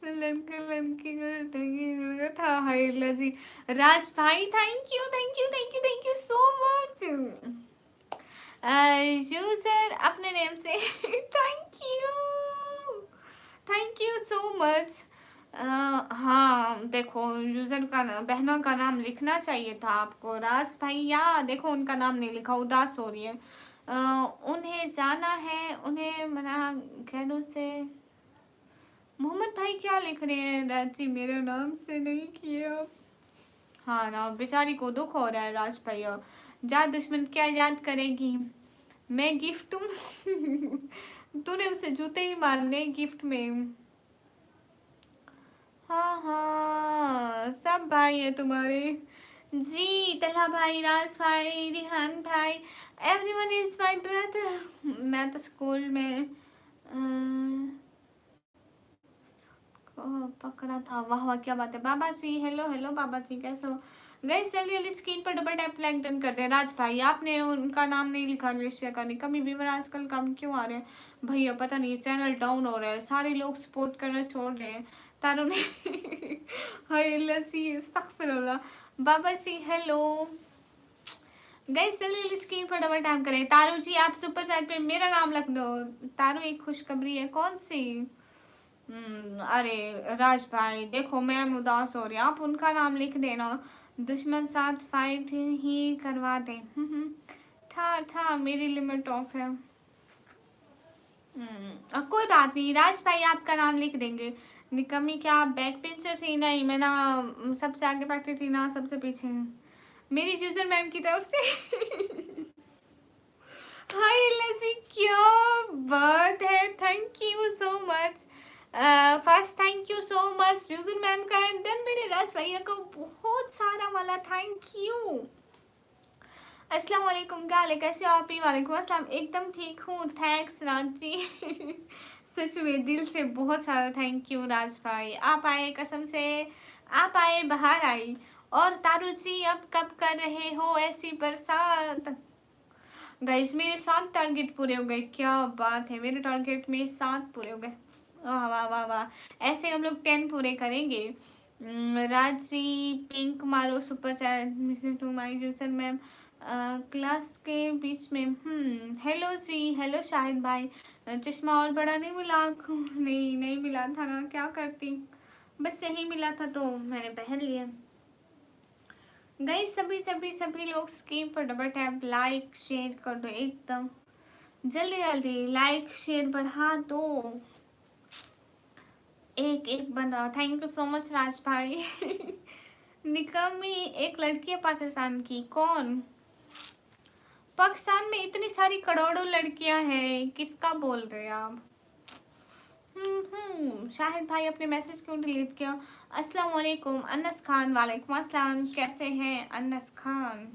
लड़के लड़की को था। हाय लजी राज भाई, thank you thank you thank you thank you so much. User अपने नेम से थैंक यू सो मच। हाँ देखो यूजर का बहनों का नाम लिखना चाहिए था आपको। राज भाई या देखो उनका नाम नहीं लिखा, उदास हो रही है। उन्हें जाना है, उन्हें मना घरों से। मोहम्मद भाई क्या लिख रहे हैं? राजी मेरे नाम से नहीं किया। हाँ ना बेचारी को दुख हो रहा है राज भैया। जा दुश्मन क्या याद करेगी। मैं गिफ्ट दूँ? तूने उसे जूते ही मारने गिफ्ट में। हाँ हाँ सब भाई है तुम्हारे। जी तला भाई, राज भाई, रिहान भाई, एवरीवन इज माय ब्रदर। मैं तो स्कूल में पकड़ा था। वाह वाह क्या बात है। बाबा जी हेलो हेलो बाबा जी कैसे हो। गैस जल्दी जल्दी स्क्रीन पर डबल टैप लाइक डन कर दे। राज भाई आपने उनका नाम नहीं लिखा लिस्ट चेक करनी। कमी व्यूवर आजकल कम क्यों आ रहे हैं भैया? पता नहीं चैनल डाउन हो रहा है, सारे लोग सपोर्ट करना छोड़ रहे हैं। तारू ने हाय लसी अस्तगफिरुल्लाह। बाबा जी हेलो। गैस जल्दी जल्दी स्क्रीन पर डबल टैप करें। तारू जी आप सुपर चैट पे मेरा नाम लिख दो। तारू एक खुशखबरी है, कौन सी? अरे राज भाई देखो मैम उदास हो रही है, आप उनका नाम लिख देना। दुश्मन साथ फाइट ही करवा दे। था मेरी लिमिट ऑफ है। कोई बात नहीं राज भाई आपका नाम लिख देंगे। निकम्मी क्या आप बैक पेंचर थी? नहीं मैं ना सबसे आगे बैठती थी ना सबसे पीछे। मेरी यूजर मैम की तरफ से। हाय लसी क्या बात है, thank you so much. First thank you so much user ma'am का, एंड देन मेरे राज भैया को बहुत सारा वाला थैंक यू। अस्सलाम वालेकुम, क्या हाल है, कैसे हो आप? ही वालेकुम अस्सलाम, एकदम ठीक हूँ थैंक्स राज जी। सच में दिल से बहुत सारा थैंक यू राज भाई। आप आए कसम से, आप आए बाहर आई और तारू जी अब कब कर रहे हो ऐसी बरसात? गाइस मेरे 7 टारगेट पूरे हो गए, क्या बात है, मेरे टारगेट में 7 पूरे हो गए। वाह वाह वाह वाह, ऐसे हम लोग 10 पूरे करेंगे। राजी पिंक मारो super chat to my user ma'am class के बीच में। हेलो जी, हेलो शाहिद भाई। चश्मा और बड़ा नहीं मिला आपको? नहीं नहीं मिला था ना, क्या करती, बस यही मिला था तो मैंने पहन लिया। गाइस सभी सभी सभी लोग स्क्रीन पर डबल टैप लाइक शेयर कर दो, एकदम जल्दी जल्दी लाइक शेयर बढ़ा दो। एक एक बन रहा, थैंक यू सो मच राज भाई। निकम्मी एक लड़की है पाकिस्तान की, कौन? पाकिस्तान में इतनी सारी करोड़ों लड़कियां हैं, किसका बोल रहे हैं आप? शाहिद भाई अपने मैसेज क्यों डिलीट किया? अस्सलाम वालेकुम अनस खान। वालेकुम अस्सलाम, कैसे हैं अनस खान?